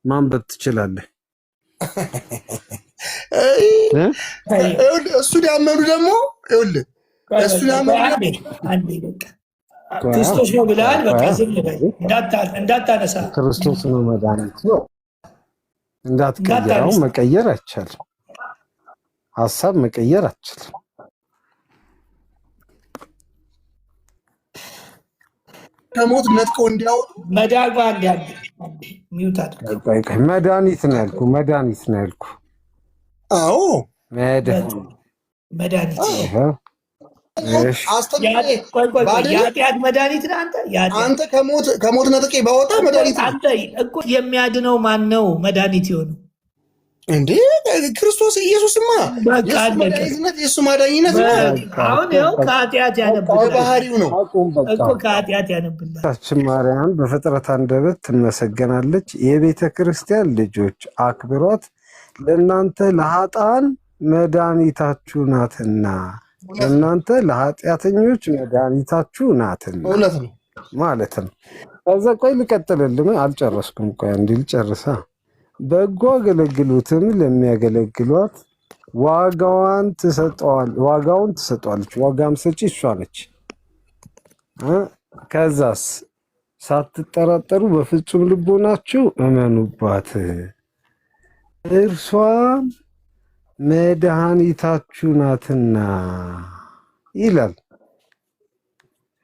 ማንበብ ትችላለህ። እሱን ያመኑ ደግሞ ይኸውልህ እሱን ያመኑ ክርስቶስ ነው ብለሃል። በቃ ዝም በል እንዳታነሳ። ክርስቶስ ነው መድኃኒት ነው እንዳትቀይረው። መቀየር አይቻልም። ሀሳብ መቀየር አይቻልም። ከሞት ነጥቀው እንዲያወጡ መዳባ እንዲያለ መድኃኒት ነው ያልኩህ። መድኃኒት ነው ያልኩህ። አዎ መድኃኒት የኃጢአት መድኃኒት ነህ አንተ። ከሞት ነጥቄ ባወጣ መድኃኒት አንተ እኮ የሚያድነው ማን ነው? መድኃኒት የሆነው እንዴ ክርስቶስ ኢየሱስማ የእሱ ማዳኝነት አሁን ይኸው ከኃጢአት ያነብላል። ባህሪው ነው እኮ ከኃጢአት ያነብላል። ታችን ማርያም በፍጥረት አንደበት ትመሰገናለች። የቤተ ክርስቲያን ልጆች አክብሯት፣ ለእናንተ ለኃጥአን መድኃኒታችሁ ናትና፣ ለእናንተ ለኃጢአተኞች መድኃኒታችሁ ናትና ማለት ነው። ከዛ ቆይ ልቀጥልልም፣ አልጨረስኩም። ቆይ አንዴ ልጨርሳ። በጎ አገለግሎትም ለሚያገለግሏት ዋጋውን ትሰጧለች። ዋጋም ሰጪ እሷ ነች። ከዛስ ሳትጠራጠሩ በፍጹም ልቦናችሁ እመኑባት፣ እርሷም መድኃኒታችሁ ናትና ይላል።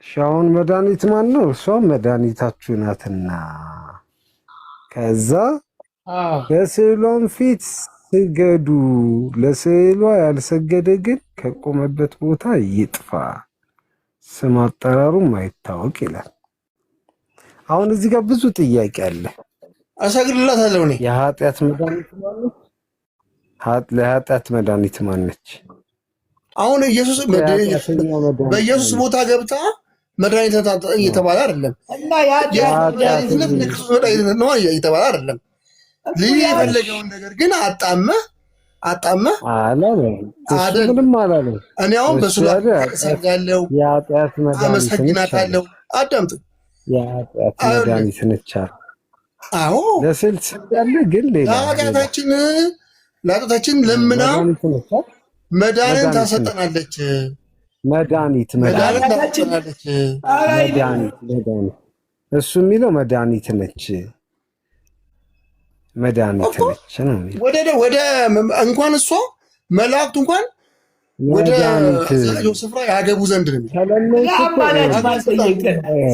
ሻውን መድኃኒት ማን ነው? እርሷም መድኃኒታችሁ ናትና። ከዛ በስዕሏም ፊት ስገዱ፣ ለስዕሏ ያልሰገደ ግን ከቆመበት ቦታ ይጥፋ፣ ስም አጠራሩም አይታወቅ ይላል። አሁን እዚህ ጋር ብዙ ጥያቄ አለ። አሰግድላታለሁ እኔ። የኃጢአት መድኃኒት ማነች? ለኃጢአት መድኃኒት ማነች? አሁን ኢየሱስ በኢየሱስ ቦታ ገብታ መድኃኒት እየተባለ አይደለም እና የኃጢአትነት ለክርስቶስ መድኃኒት ነው እየተባለ አይደለም። ልዩ የፈለገውን ነገር ግን አጣመህ ምንም አላለም። እኔ አሁን በሱ ያለው አመሰግናታለሁ። አዳምጥ። የኃጢአት መድኃኒት ነች። አዎ ለስልት ያለ ግን ሌላ ለኃጢአታችን ለምና መዳንን ታሰጠናለች። መድኃኒት እሱ የሚለው መድኃኒት ነች ነው። ወደ እንኳን እሷ መላእክቱ እንኳን ወደ ስፍራ ያገቡ ዘንድ ነው።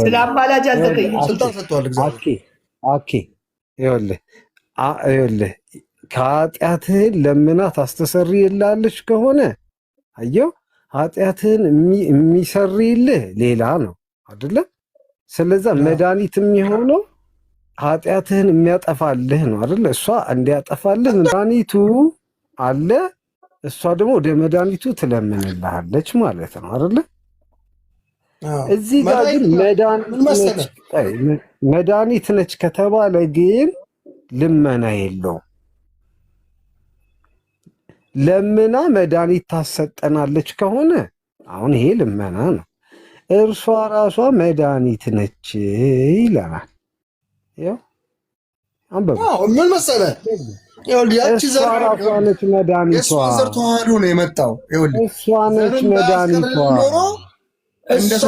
ስለ አማላጅ አልተጠየቀም። ስልጣን ሰጥቷል እግዚአብሔር። ይኸውልህ ከኃጢአትህን ለምናት አስተሰርይልሃለች ከሆነ አየው ኃጢአትህን የሚሰርይልህ ሌላ ነው አይደለ? ስለዛ መድኃኒት የሚሆነው ኃጢአትህን የሚያጠፋልህ ነው አይደለ? እሷ እንዲያጠፋልህ መድኃኒቱ አለ፣ እሷ ደግሞ ወደ መድኃኒቱ ትለምንልሃለች ማለት ነው አይደለ? እዚህ ጋር ግን መድኃኒት ነች ከተባለ ግን ልመና የለውም። ለምና መድኃኒት ታሰጠናለች ከሆነ አሁን ይሄ ልመና ነው። እርሷ ራሷ መድኃኒት ነች ይለናል። ምን መሰለህ እሷ ራሷ ነች መድኃኒቷ። ዘር ተዋህዶ ነው የመጣው። እሷ ነች መድኃኒቷ። እሷ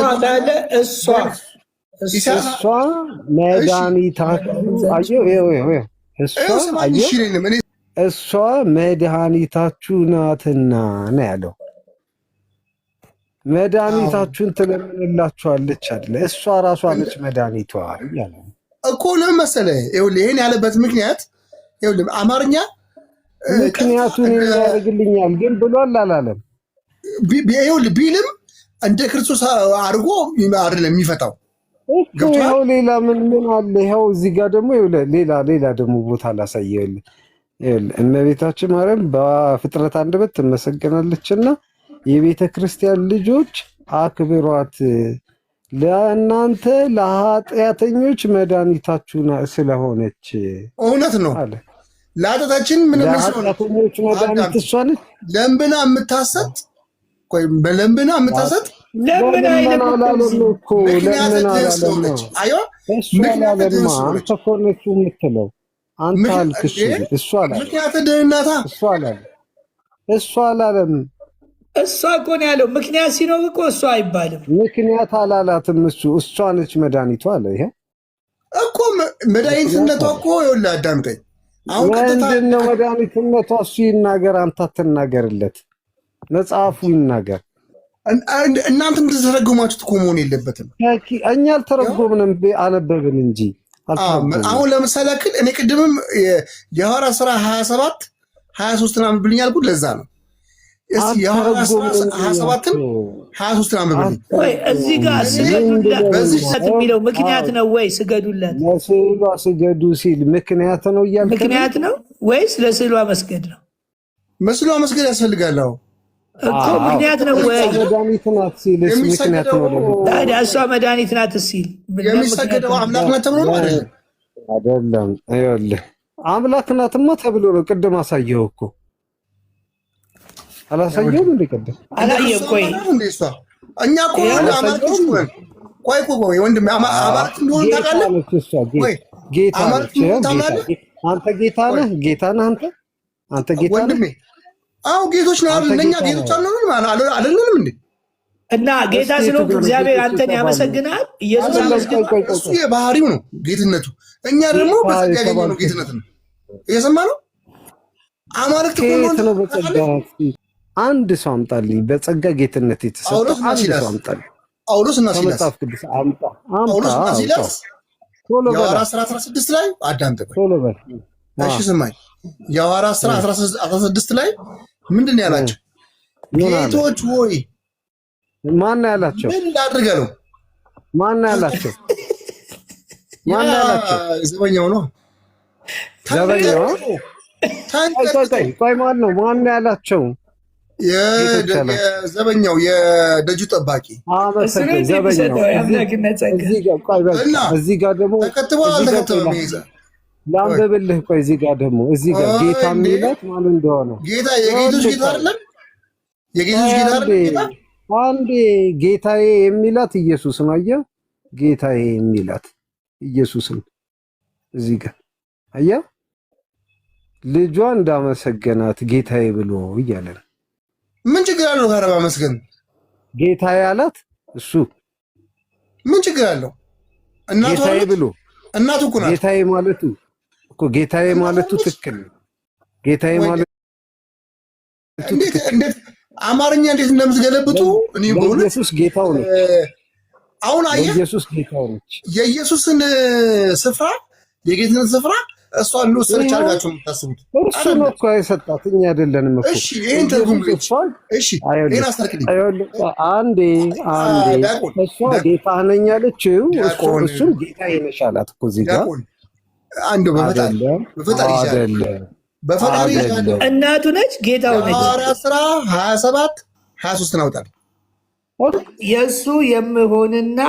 መድኃኒታችሁ እሷ መድኃኒታችሁ ናትና ነው ያለው። መድኃኒታችሁን ትለምንላችኋለች አይደለ? እሷ ራሷ ነች መድኃኒቷ ያለው እኮ። ለምን መሰለህ ይሄን ያለበት ምክንያት አማርኛ ምክንያቱን ያደርግልኛል ግን ብሏል አላለም። ቢልም እንደ ክርስቶስ አድርጎ አይደለም የሚፈታው። ይኸው ሌላ ምን አለ? ይኸው እዚህ ጋር ደግሞ ሌላ ደግሞ ቦታ ላሳየህ። እመቤታችን ማርያም በፍጥረት አንደበት ትመሰገናለችና የቤተ ክርስቲያን ልጆች አክብሯት፣ ለእናንተ ለኃጢአተኞች መድኃኒታችሁ ስለሆነች። እውነት ነው አለ። ለኃጢአታችን ምንም ኃጢአተኞች መድኃኒት እሷ ነች። ለምብና የምታሰጥ በለምብና የምታሰጥ ለምን አላለም እኮ ለምን አላለም ነው። ምክንያቱም አንተ እኮ ነች የምትለው አንተ አልክ። እሱ አላለም። ምክንያት ድህነታ እሱ አላለም። እሷ እኮ ነው ያለው። ምክንያት ሲኖር እኮ እሷ አይባልም። ምክንያት አላላትም እሷ ነች መድኃኒቷ አለ። ይሄ እኮ መድኃኒትነቷ እኮ ይኸውልህ አዳምጠኝ። አሁን ምንድን ነው መድኃኒትነቷ? እሱ ይናገር፣ አንተ አትናገርለት። መጽሐፉ ይናገር። እናንተ እንደተረጎማችሁት እኮ መሆን የለበትም። እኛ አልተረጎምንም፣ አነበብን እንጂ። አሁን ለምሳሌ ያክል እኔ ቅድምም የሐዋርያት ሥራ 27 23 ምናምን ብልኝ ያልኩት ለዛ ነው። የሐዋርያት ሥራ 27ን 23 ምናምን ብልኝ። እዚህ ጋር ስገዱለት የሚለው ምክንያት ነው ወይ? ስገዱለት ለስዕሏ ስገዱ ሲል ምክንያት ነው እያልክ ምክንያት ነው ወይስ ለስዕሏ መስገድ ነው? መስሏ መስገድ ያስፈልጋል እኮ ምክንያት ነው ወይ? መድኃኒት ናት ሲል ምክንያት ነው። ታዲያ እሷ መድኃኒት ናት ሲል የሚሰገደው አምላክ ናት ተብሎ ነው አይደለም? ይኸውልህ አምላክ ናትማ ተብሎ ነው። ቅድም አሳየው እኮ አላሳየውም እንዴ? ቅድም አላየም። ቆይ እኛ እኮ አማልክቶች ነን። ቆይ ወንድሜ አማልክት እንደሆነ ታውቃለህ? ጌታ አንተ ጌታ ነህ። ጌታ ነህ አንተ ጌታ ወንድሜ። አዎ ጌቶች ነው አይደል? እኛ ጌቶች አይደለንም እንዴ? እና ጌታ ስለሆንክ እግዚአብሔር አንተን ያመሰግናል። ኢየሱስ ያመሰግናል። እሱ የባህሪው ነው ጌትነቱ። እኛ ደግሞ በጸጋ ያገኘነው ጌትነት ነው። እየሰማህ ነው? አማልክት ነው በጸጋ። አንድ ሰው አምጣልኝ በጸጋ ጌትነት የተሰጠ አንድ ሰው አምጣልኝ። ጳውሎስና ሲላስ ጳውሎስና ሲላስ የሐዋርያት ሥራ 16 ላይ አዳምጥ። እሺ ስማኝ። የሐዋርያት ሥራ 16 ላይ ምንድን ነው ያላቸው? ጌቶች ሆይ ማን ያላቸው? ምን ላድርግ ነው? ማን ያላቸው? ዘበኛው ነው። ዘበኛው ቆይ ማን ነው? ማን ያላቸው? ዘበኛው የደጁ ጠባቂ እዚህ ጋር ደግሞ ላንብብልህ። ቆይ እዚህ ጋር ደግሞ እዚህ ጋር ጌታ የሚላት ማን እንደሆነ ጌታ የጌቶች ጌታ አይደለም? የጌቶች ጌታ አይደለም? አንዴ ጌታዬ የሚላት ኢየሱስ ነው። አየህ፣ ጌታዬ የሚላት ኢየሱስን እዚህ ጋር አየህ፣ ልጇ እንዳመሰገናት ጌታዬ ብሎ እያለ ነው። ምን ችግር አለው? ጋር ማመስገን ጌታ ያላት እሱ ምን ችግር አለው? እናቱ ጌታዬ ብሎ እናቱ እኮ ናት። ጌታዬ ማለቱ ትክክል ነው። ጌታዬ ማለቱ እንዴት አማርኛ እንዴት እንደምትገለብጡ እኔ በእውነት ኢየሱስ ጌታው ነው። አሁን አየህ፣ ኢየሱስ ጌታው ነች። የኢየሱስን ስፍራ የጌትነት ስፍራ እሷን ልወሰደች አድርጋችሁ የምታስቡት እሱ ነው እኮ የሰጣት፣ እኛ አይደለንም እኮ። እሺ ይሄን ተርጉም። እሺ ይሄን አስተርክልኝ አንዴ። እሷ ጌታ ነኝ ያለችው እሱም ጌታዬ ነሽ አላት እኮ እዚህ ጋር። አንዱ በፈጣሪ ይሻላል። እናቱ ነች፣ ጌታው ነች። ሐዋርያት ሥራ 27 23 አውጣል። የእሱ የምሆንና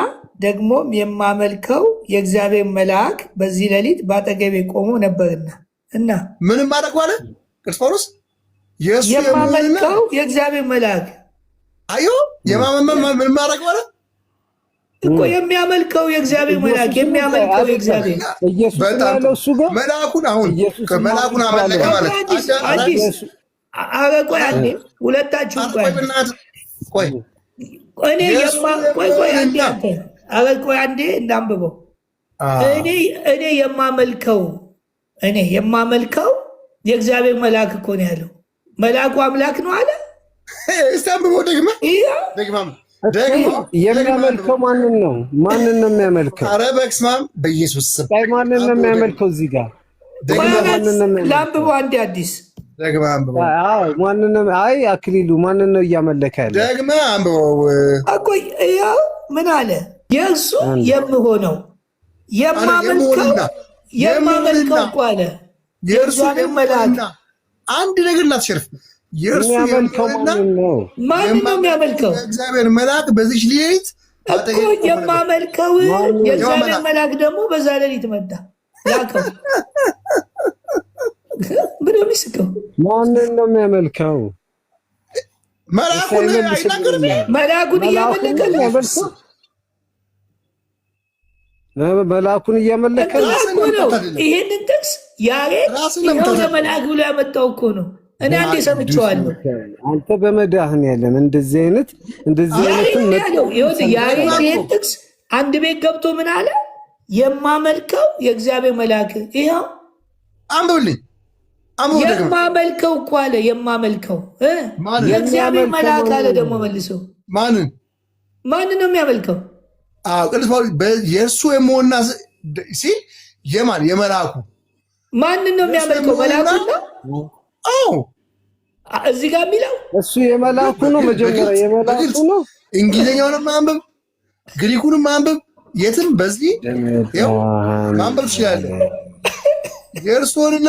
ደግሞም የማመልከው የእግዚአብሔር መልአክ በዚህ ሌሊት በአጠገቤ ቆሞ ነበርና እና ምንም ማድረግ ዋለ ቅዱስ ጳውሎስ የማመልከው የእግዚአብሔር መልአክ አዮ ምን ማድረግ ዋለ እኮ የሚያመልከው የእግዚአብሔር መልአክ የሚያመልከው የእግዚአብሔር መልአኩን አሁን ከመልአኩን አመለከ ማለት ቆይ አንዴ ሁለታችሁ ቆይ ቆይ አንዴ እንዳንብበው። እኔ የማመልከው የእግዚአብሔር መልአክ እኮ ነው ያለው። መልአኩ አምላክ ነው አለ። እስቲ አንብበው ደግሞ የሚያመልከው ማንን ነው? ማንን ነው የሚያመልከው? ኧረ በስመ አብ በኢየሱስ ስም ማንን ነው የሚያመልከው? እዚህ ጋር ለአንብበው አንዴ አዲስ ደግመህ አንብበው። ማንን ነው? አይ አክሊሉ ማንን ነው እያመለከ ያለ? ደግመህ አንብበው። አቆይ ያው ምን አለ? የእሱ የምሆነው የማመልከው እኮ አለ የእግዚአብሔር መልአክ። አንድ ነገር ላትሸርፍ። የእርሱ ማንን ነው የሚያመልከው? እግዚአብሔር መልአክ በዚህ ሌሊት እኮ የማመልከው የእግዚአብሔር መልአክ ደግሞ በዛ ሌሊት መጣ ላከው። ብሎ ሚስከው ማንን ነው የሚያመልከው? መልአኩን አይናገርም። መልአኩን እያመለከ መልአኩን እያመለከ ነው። ይሄንን ጥቅስ ያሬድ ይኸው ለመልአክ ብሎ ያመጣው እኮ ነው። እኔ አንዴ ሰምቼዋለሁ። አንተ በመድኃኒዓለም እንደዚህ አይነት ያሬድ ይሄን ጥቅስ አንድ ቤት ገብቶ ምን አለ? የማመልከው የእግዚአብሔር መልአክ ይኸው አንብብልኝ። የማመልከው እኮ አለ። የማመልከው የእግዚአብሔር መልአክ አለ። ደግሞ መልሶ ማንን ነው የሚያመልከው? ቅዱስ ጳውሎስ የእሱ የመሆንና ሲል የማን የመልአኩ ማንን ነው የሚያመልከው? መልአኩ ነው። እዚህ ጋር የሚለው እሱ የመልአኩ ነው። መጀመሪያ የመልአኩ ነው። እንግሊዝኛውንም ማንበብ ግሪኩንም ማንበብ የትም በዚህ ማንበብ ትችላለህ። የእርሱንና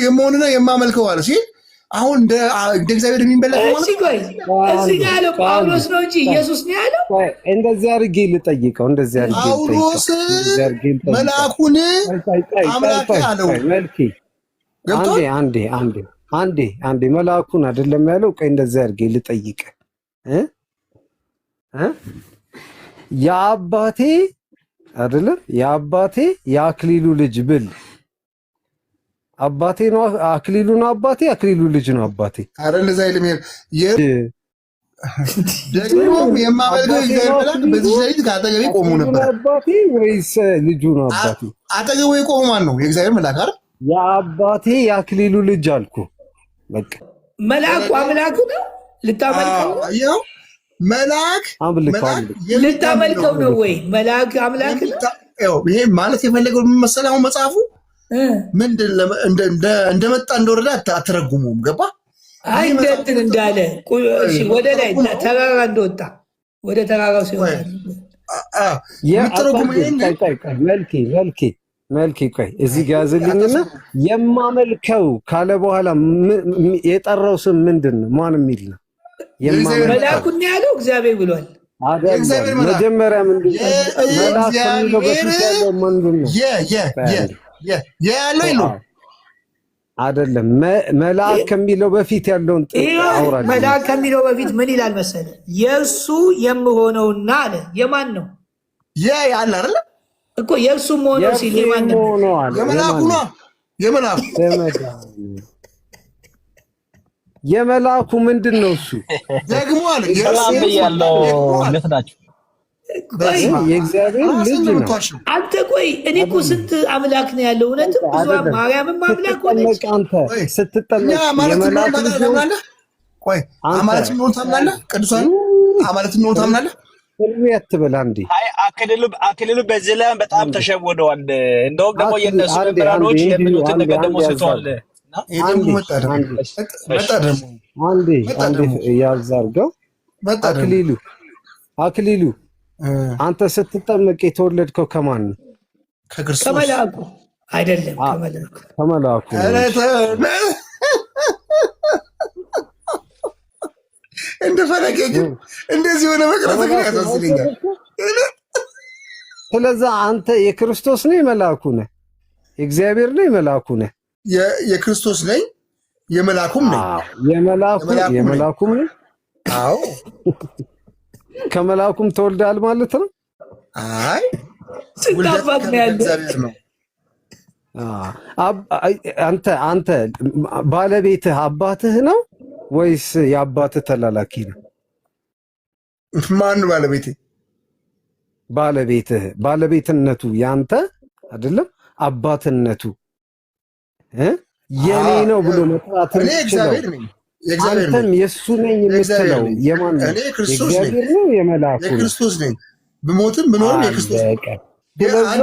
የመሆንና የማመልከው አለ ሲል አሁን እንደ እግዚአብሔር የሚመለክ ማለት እዚህ ጋር ያለው ጳውሎስ ነው እንጂ ኢየሱስ ነው ያለው። እንደዚህ አድርጌ ልጠይቀው። ጳውሎስ መልአኩን አምላክ አለው። አንዴ መልአኩን አይደለም ያለው። ቆይ እንደዚህ አድርጌ ልጠይቅ። የአባቴ አይደለም የአባቴ የአክሊሉ ልጅ ብል አባቴ ነው አክሊሉ ነው አባቴ፣ አክሊሉ ልጅ ነው አባቴ። አረ እንደዛ አይልም። ደግሞ የማመልከው እግዚአብሔር መልአክ በዚህ ሌሊት ከአጠገቤ ቆሞ ነበር። አባቴ ወይስ ልጁ ነው አባቴ? አጠገቡ የቆመው ማን ነው? የእግዚአብሔር መልአክ አይደል? የአባቴ የአክሊሉ ልጅ አልኩ። በቃ መልአኩ አምላኩ ነው። ልታመልከው ነው? መልአክ ልታመልከው ነው ወይ? መልአክ አምላክ ነው። ይሄ ማለት የፈለገው ምን መሰለህ? አሁን መጽሐፉ ምንድን እንደመጣ እንደወረደ አትረጉሙም። ገባ? አይ እንትን እንዳለ ወደ ላይ ተራራ እንደወጣ ወደ ተራራው ሲወጣ መልኬ ቆይ እዚህ ጋር ያዝልኝና የማመልከው ካለ በኋላ የጠራው ስም ምንድን ነው? ማን የሚል ነው? መልአኩን ያለው እግዚአብሔር ብሏል። መጀመሪያ ምንድን ነው? መልአክ ከሚለው በፊት ያለው ምንድን ነው? ያለው አይደለም። መልአክ ከሚለው በፊት ያለውን አውራለሁ። መልአክ ከሚለው በፊት ምን ይላል መሰለህ? የእሱ የምሆነውና አለ። የማን ነው? ያለ አይደለ እኮ የእሱ መሆነው ሲል የማን ነው? የመልአኩ ነው። የመልአኩ የመልአኩ ምንድን ነው? እሱ ደግሞ አለ ያለው እንዴት ናችሁ? የእግዚአብሔር ልጅ ነው። አንተ ቆይ እኔ እኮ ስንት አምላክ ነው ያለው? እውነትም ብዙ ማርያምም አምላክ ሆነች። አንተ ስትጠመቅ የመልአክ ልጅ ነው። ቆይ አማለት ነው ታምናለህ? ቅዱሳን አማለት ነው ታምናለህ? ሁሉ ያትበላ እንዴ? አይ አክሊሉ በዚህ ላይ በጣም ተሸወደዋል። እንደውም ደግሞ የነሱ ብራኖች የሚሉትን ነገር ደግሞ ስተዋል። አንዴ ያዛርገው። አክሊሉ አንተ ስትጠመቅ የተወለድከው ከማን ነው? ከመልአኩ አይደለም? ከመልአኩ። እንደፈለገኝ እንደዚህ ሆነ መቅረት ያሳዝነኛል። ስለዚህ አንተ የክርስቶስ ነህ የመልአኩ ነህ? የእግዚአብሔር ነህ የመልአኩ ነህ? የክርስቶስ ነኝ የመልአኩም ነኝ። የመልአኩም ነኝ። አዎ ከመልአኩም ተወልደሃል ማለት ነው። አይ ስታባክ ነው ያለው። አንተ ባለቤትህ አባትህ ነው ወይስ የአባትህ ተላላኪ ነው? ማን ባለቤቴ? ባለቤትነቱ ያንተ አይደለም? አባትነቱ የኔ ነው ብሎ መጥራት ነው። አንተም የእሱ ነኝ የምትለው የማን ነው? የእግዚአብሔር ነው የመልአኩ ነው? የክርስቶስ ነኝ። ብሞትም ብኖርም የክርስቶስ ነኝ። ስለዛ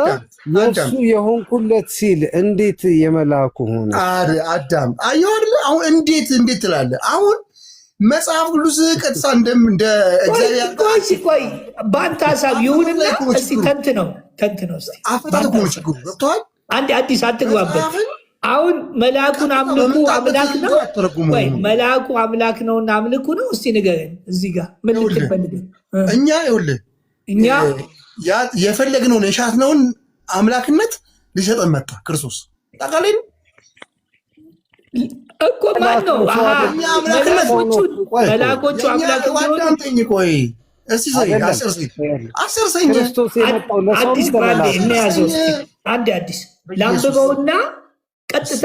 የእሱ የሆንኩለት ሲል እንዴት የመልአኩ ሆነ? አዳም አየሁ አይደለ? አሁን እንዴት ትላለህ? አሁን መጽሐፍ ቅዱስ ቀጥታ እንደ እግዚአብሔር ቆይ በአንተ ሀሳብ ይሁንና እስቲ ተንትነው እስቲ አፈታት ነው ችግሩ። ገብቶሃል? አንድ አዲስ አትግባበት። አሁን መልአኩን አምልኩ አምላክ ነው ወይ? መልአኩ አምላክ ነውና አምልኩ ነው? እስቲ ንገረን። እዚህ ጋር ምን ልትፈልግ? እኛ ይኸውልህ እኛ የፈለግነውን የሻትነውን አምላክነት ሊሰጠን መጣ ክርስቶስ። ታውቃለህ እኮ ማን ነው መላኮቹ አምላክ ሆነኝ? ቆይ እስቲ አስር ሰኝ ክርስቶስ የመጣው ለሰው እንያዘው። አንድ አዲስ ላንብበውና ቀጥታ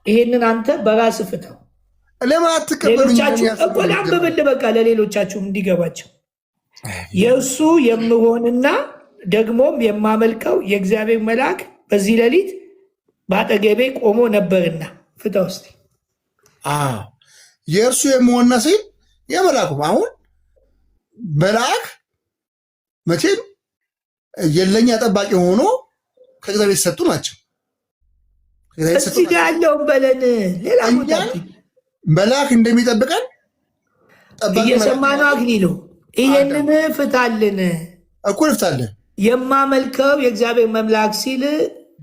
ይሄንን አንተ በራስ ፍታው። ለምን አትቀበሉኝ? እኮ ላንብብል በቃ ለሌሎቻችሁም እንዲገባቸው። የእሱ የምሆንና ደግሞም የማመልከው የእግዚአብሔር መልአክ በዚህ ሌሊት በአጠገቤ ቆሞ ነበርና። ፍታው እስቲ። የእርሱ የምሆንና ሲል የመልአኩም አሁን መልአክ መቼም የለኛ ጠባቂ ሆኖ ከእግዚአብሔር የተሰጡ ናቸው። እዚህ ጋ ያለውን በለን ሌላ ቦታ መልአክ እንደሚጠብቀን እየሰማ ነው። አክሊሉ ይሄንን ፍታልን እኮ ፍታልን። የማመልከው የእግዚአብሔር መምላክ ሲል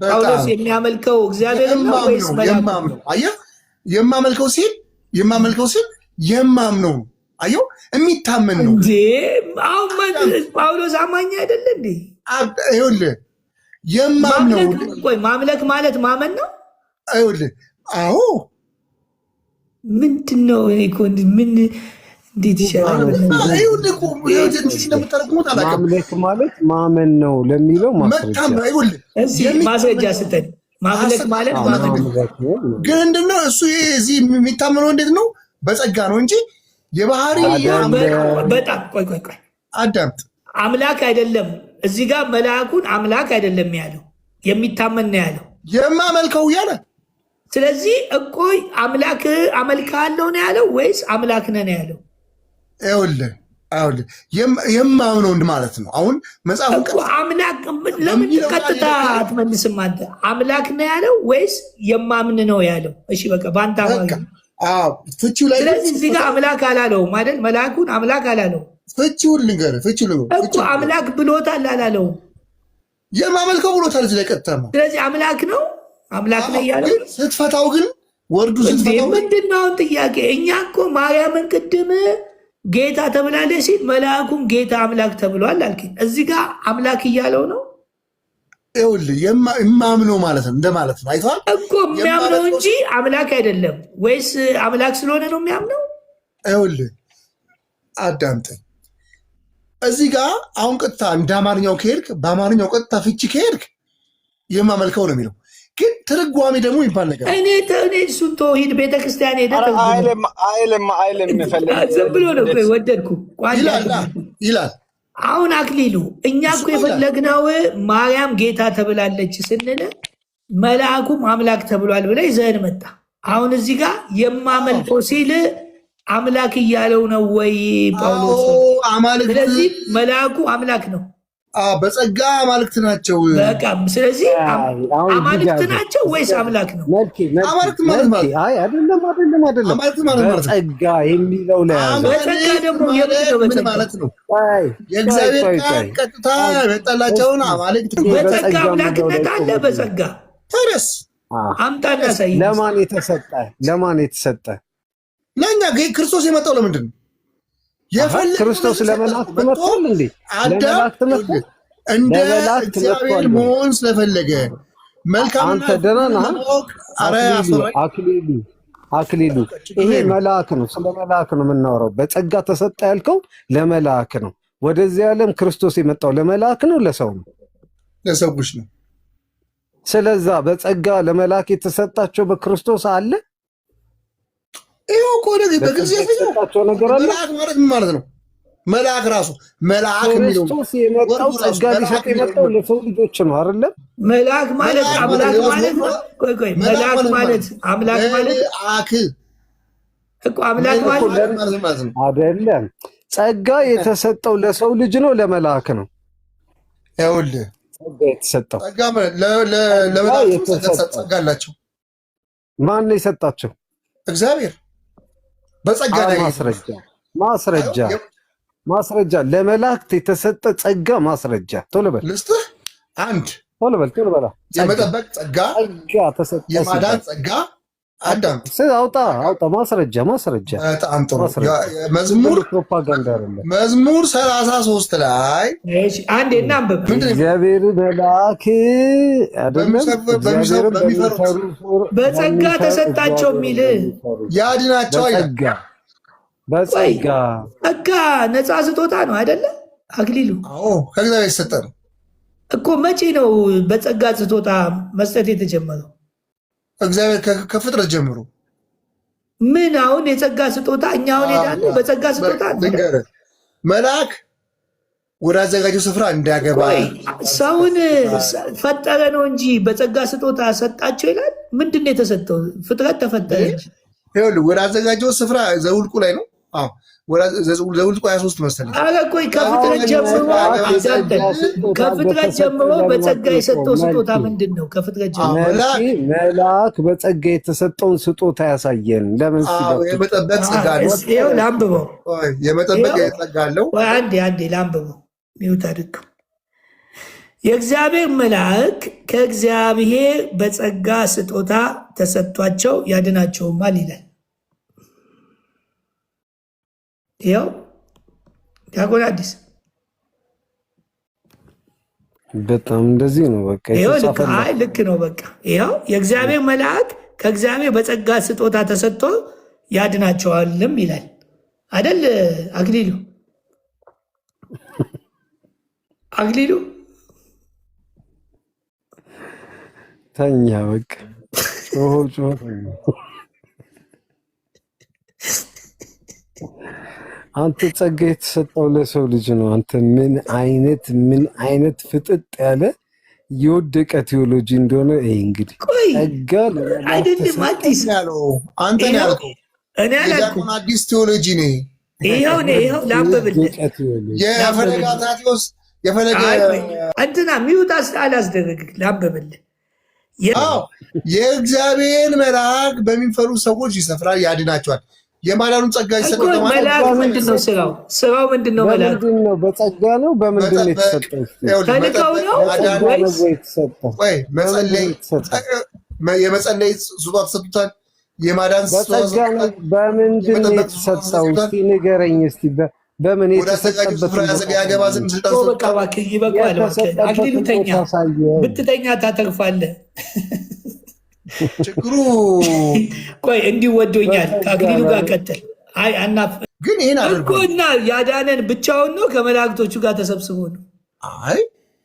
ጳውሎስ የሚያመልከው እግዚአብሔር ነው ወይስ መልአክ ነው? አየህ፣ የማመልከው ሲል የማምነው አየው፣ የሚታመን ነው። አሁን ጳውሎስ አማኝ አይደለ እንዴ? ይኸውልህ የማምነው ማምለክ ማለት ማመን ነው። ይኸውልህ አዎ፣ ምንድን ነው? ምን እንዴት ይሻላል? ማምለክ ማለት ማመን ነው ለሚለው ማስረጃ ስጠን። ማምለክ ማለት ማመን ነው። ግን ምንድነው እሱ እዚህ የሚታመነው እንዴት ነው? በጸጋ ነው እንጂ የባህሪ በጣም ቆይ አዳምጥ። አምላክ አይደለም። እዚህ ጋር መልአኩን አምላክ አይደለም ያለው፣ የሚታመን ነው ያለው፣ የማመልከው እያለ። ስለዚህ እቆይ አምላክ አመልካለሁ ነው ያለው ወይስ አምላክ ነህ ነው ያለው? ይኸውልህ የማምነው ማለት ነው። አሁን መጽሐፉ አምላክ ለምን ቀጥታ አትመልስም አንተ? አምላክ ነው ያለው ወይስ የማምን ነው ያለው? እሺ በቃ በአንተ ፍቺው ላይ። ስለዚህ እዚህ ጋር አምላክ አላለውም አይደል? መልአኩን አምላክ አላለውም። ፍቺውን ልንገርህ እኮ አምላክ ብሎታል አላለውም? የማመልከው ብሎታል እዚህ ላይ ቀጥታ። ስለዚህ አምላክ ነው ያለው። ስትፈታው ግን ወርዱ ስትፈታው ምንድን ነው አሁን ጥያቄ? እኛ እኮ ማርያምን ቅድም ጌታ ተብላለች ሲል መልአኩም ጌታ አምላክ ተብሏል አልከኝ። እዚህ ጋር አምላክ እያለው ነው። ይኸውልህ የማምነው ማለት ነው እንደማለት ነው። አይተዋል እኮ የሚያምነው እንጂ አምላክ አይደለም። ወይስ አምላክ ስለሆነ ነው የሚያምነው? ይኸውልህ አዳምጠኝ። እዚህ ጋር አሁን ቀጥታ እንደ አማርኛው ከሄድክ፣ በአማርኛው ቀጥታ ፍቺ ከሄድክ የማመልከው ነው የሚለው። ግን ትርጓሜ ደግሞ ይባል ነገር እኔ እሱን ተውሂድ ቤተክርስቲያን ሄደ አይልም ዝም ብሎ ነው ወደድኩ ይላል። አሁን አክሊሉ እኛ እኮ የፈለግነው ማርያም ጌታ ተብላለች ስንል መልአኩም አምላክ ተብሏል ብለ ይዘህን መጣ። አሁን እዚህ ጋር የማመልከው ሲል አምላክ እያለው ነው ወይ ጳውሎስ? ስለዚህ መልአኩ አምላክ ነው። በጸጋ አማልክት ናቸው። በቃ ስለዚህ አማልክት ናቸው ወይስ አምላክ ነው? አማልክት ማለት በጸጋ የሚለው ላይ በጸጋ ደግሞ ምን ማለት ነው? የእግዚአብሔር ቃል ቀጥታ የመጣላቸውን አማልክት በጸጋ አምላክነት አለ። በጸጋ ተረስ አምጣና ሳይ ለማን የተሰጠ? ለእኛ ክርስቶስ የመጣው ለምንድን ነው? ክርስቶስ ለመላእክት መጥቷል እንዴ? ለመላእክት መጥቷል እንደ እግዚአብሔር መሆን ስለፈለገ መልካም። አንተ ደህና አክሊሉ ይሄ መልአክ ነው። ስለ መልአክ ነው የምናወራው። በጸጋ ተሰጠ ያልከው ለመልአክ ነው። ወደዚህ ዓለም ክርስቶስ የመጣው ለመልአክ ነው ለሰው ነው? ለሰዎች ነው። ስለዛ በጸጋ ለመልአክ የተሰጣቸው በክርስቶስ አለ። ይሄው እኮ በግልጽ የተሰጣቸው ነገር አለ። መልአክ ማለት ምን ማለት ነው? መልአክ ራሱ መልአክ የሚለው ክርስቶስ የመጣው ጸጋ ሊሰጥ የመጣው ለሰው ልጆች ነው አይደለም? መልአክ ማለት አምላክ ማለት ነው። ቆይ መልአክ ማለት አምላክ ማለት እኮ አምላክ ማለት ነው አይደለም። ጸጋ የተሰጠው ለሰው ልጅ ነው ለመልአክ ነው? ይኸውልህ ጸጋ የተሰጠው ጸጋ ለመልአክ ጸጋ አላቸው። ማን ነው የሰጣቸው? እግዚአብሔር በጸጋ ላይ ማስረጃ ለመላእክት የተሰጠ ጸጋ ማስረጃ ቶሎ በል ልስጥህ። አንድ ቶሎ በል የመጠበቅ ጸጋ ተሰጠ፣ የማዳን ጸጋ አዳም አውጣ ማስረጃ በጣም ጥሩ። መዝሙር ፕሮፓጋንዳ አይደለም። መዝሙር 33 ላይ አንዴ እናንብብ። እግዚአብሔር መልአክ አይደለም በጸጋ ተሰጣቸው የሚል ያድናቸው በጸጋ ነፃ ስጦታ ነው አይደለ አክሊሉ? አዎ ከእግዚአብሔር የተሰጠ ነው እኮ። መቼ ነው በጸጋ ስጦታ መስጠት የተጀመረው? እግዚአብሔር ከፍጥረት ጀምሮ። ምን አሁን የጸጋ ስጦታ እኛ አሁን ሄዳለ በጸጋ ስጦታ መልአክ ወደ አዘጋጀው ስፍራ እንዲያገባ ሰውን ፈጠረ ነው እንጂ በጸጋ ስጦታ ሰጣቸው ይላል። ምንድን ነው የተሰጠው? ፍጥረት ተፈጠረ እንጂ ወደ አዘጋጀው ስፍራ ዘውልቁ ላይ ነው። ዘውልቁ 23 መሰለኝ። ኧረ ቆይ ከፍጥረት ጀምሮ በጸጋ የሰጠው ስጦታ ምንድን ነው? ከፍጥረት ጀምሮ መልአክ በጸጋ የተሰጠውን ስጦታ ያሳየን። ለምን የመጠበቅ ጸጋ ነው። ላንብበው። የመጠበቅ ጸጋ አለው። አንዴ ላንብበው። ሚውት አድርገው። የእግዚአብሔር መልአክ ከእግዚአብሔር በጸጋ ስጦታ ተሰጥቷቸው ያድናቸውማል ይላል። ይኸው ዲያቆን አዲስ በጣም እንደዚህ ነው። በቃ ልክ ነው። በቃ ይኸው የእግዚአብሔር መልአክ ከእግዚአብሔር በጸጋ ስጦታ ተሰጥቶ ያድናቸዋልም ይላል አይደል? አክሊሉ ተኛ። በቃ አንተ ጸጋ የተሰጠው ለሰው ልጅ ነው። አንተ ምን አይነት ፍጥጥ ያለ የወደቀ ቴዎሎጂ እንደሆነ ይሄ እንግዲህ ጸጋ አይደለም። አዲስ ያለው አንተ ነው ያልከው። እኔ አላልኩም። አዲስ ቴዎሎጂ ነው ይሄው ላንብብልህ። የፈለገ አትናቴዎስ የፈለገ እንትና ሚውት አላስደረግህ። ላንብብልህ። የእግዚአብሔር መልአክ በሚፈሩ ሰዎች ይሰፍራል፣ ያድናቸዋል። የማዳኑን ጸጋ ይሰጣል። መልአክ ምንድን ነው ስራው? ምንድን ነው? መልአክ በጸጋ ነው። በምንድን ነው የተሰጠው? ተልከው ነው ወይ የመጸለይ ስጦታ ተሰጥቷል። የማዳን በጸጋ ነው። በምንድን ነው የተሰጠው? እስኪ ንገረኝ እስኪ በምን የተሰጠበት ያገባ ዘንድ ስልጣን ይበቃል። አክሊሉ ተኛ፣ ብትተኛ ታተርፋለህ። ችግሩ ቆይ እንዲህ ወዶኛል። ከአክሊሉ ጋር ቀጥል። ግን ይህን እኮና ያዳነን ብቻውን ነው ከመላእክቶቹ ጋር ተሰብስቦ ነው? አይ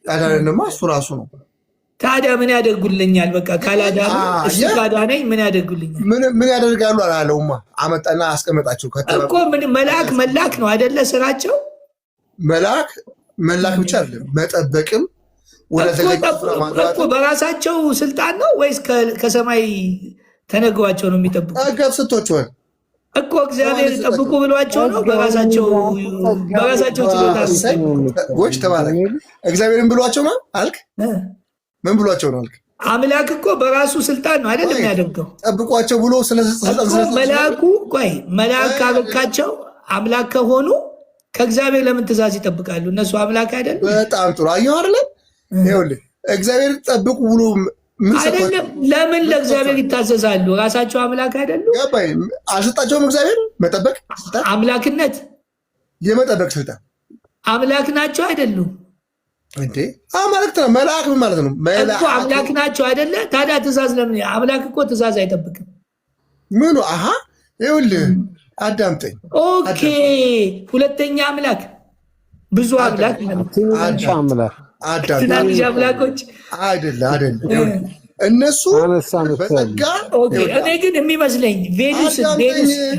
ያዳነንማ እሱ ራሱ ነው። ታዲያ ምን ያደርጉልኛል? በቃ ካላዳኑ እሱ ካዳነኝ ምን ያደርጉልኛል? ምን ያደርጋሉ አላለውማ። አመጣና አስቀመጣቸው እኮ ምን መላክ ነው አይደለ ስራቸው? መላክ ብቻ አይደለም መጠበቅም እኮ በራሳቸው ስልጣን ነው ወይስ ከሰማይ ተነግሯቸው ነው የሚጠብቁ? ገብስቶችዋል እኮ እግዚአብሔር ጠብቁ ብሏቸው ነው በራሳቸው ችሎታዎች ተባለ። እግዚአብሔርን ብሏቸው ነው አልክ? ምን ብሏቸው ነው አልክ? አምላክ እኮ በራሱ ስልጣን ነው አይደለም የሚያደርገው። ጠብቋቸው ብሎ መልአክ ካበቃቸው አምላክ ከሆኑ ከእግዚአብሔር ለምን ትእዛዝ ይጠብቃሉ? እነሱ አምላክ አይደለም? በጣም ጥሩ አየሁ አይደለም? ይኸውልህ እግዚአብሔር ጠብቁ ብሎ አይደለም። ለምን ለእግዚአብሔር ይታዘዛሉ? ራሳቸው አምላክ አይደሉም? አልሰጣቸውም? እግዚአብሔር መጠበቅ አምላክነት የመጠበቅ ስልጣን አምላክ ናቸው አይደሉም እንዴ? አማልክት ነው። መልአክ ምን ማለት ነው? አምላክ ናቸው አይደለ? ታዲያ ትእዛዝ ለምን? አምላክ እኮ ትእዛዝ አይጠብቅም። ምኑ? አሃ ይኸውልህ አዳምጠኝ። ኦኬ ሁለተኛ አምላክ ብዙ አምላክ ትናንሽ አምላኮች አይደለ እነሱ በጸጋ። እኔ ግን የሚመስለኝ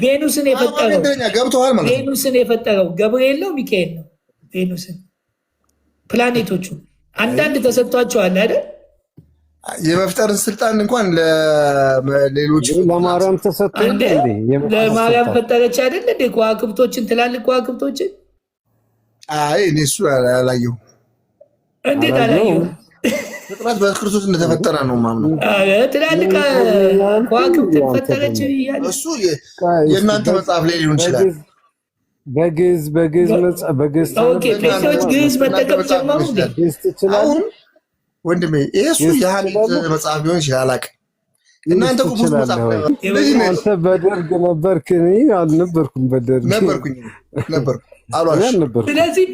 ቬኑስን የፈጠረው ገብርኤል ነው ሚካኤል ነው? ቬኑስን ፕላኔቶቹ አንዳንድ ተሰጥቷቸዋል አይደል? የመፍጠርን ስልጣን እንኳን ለሌሎች ለማርያም ተሰጥቶ ለማርያም ፈጠረች አይደል እንዴ? ከዋክብቶችን ትላልቅ ከዋክብቶችን። አይ እኔ እሱ አላየሁም። እንዴት አላየሁም? ፍጥረት በክርስቶስ እንደተፈጠረ ነው ማምነው። ትላልቅ ከዋክብትን ፈጠረች እያለ እሱ የእናንተ መጽሐፍ ላይ ሊሆን ይችላል። በግዕዝ ጴንጤዎች ግዕዝ መጠቀም ጀመሩ። አሁን ወንድሜ ይሄ እሱ የሐሜት መጽሐፍ ሊሆን ይችላል። አላውቅም። እናንተ እኮ ብዙ መጽሐፍ አንተ በደርግ ነበርክ? እኔ አልነበርኩም። በደርግ ነበርኩ አሏሽ። ስለዚህ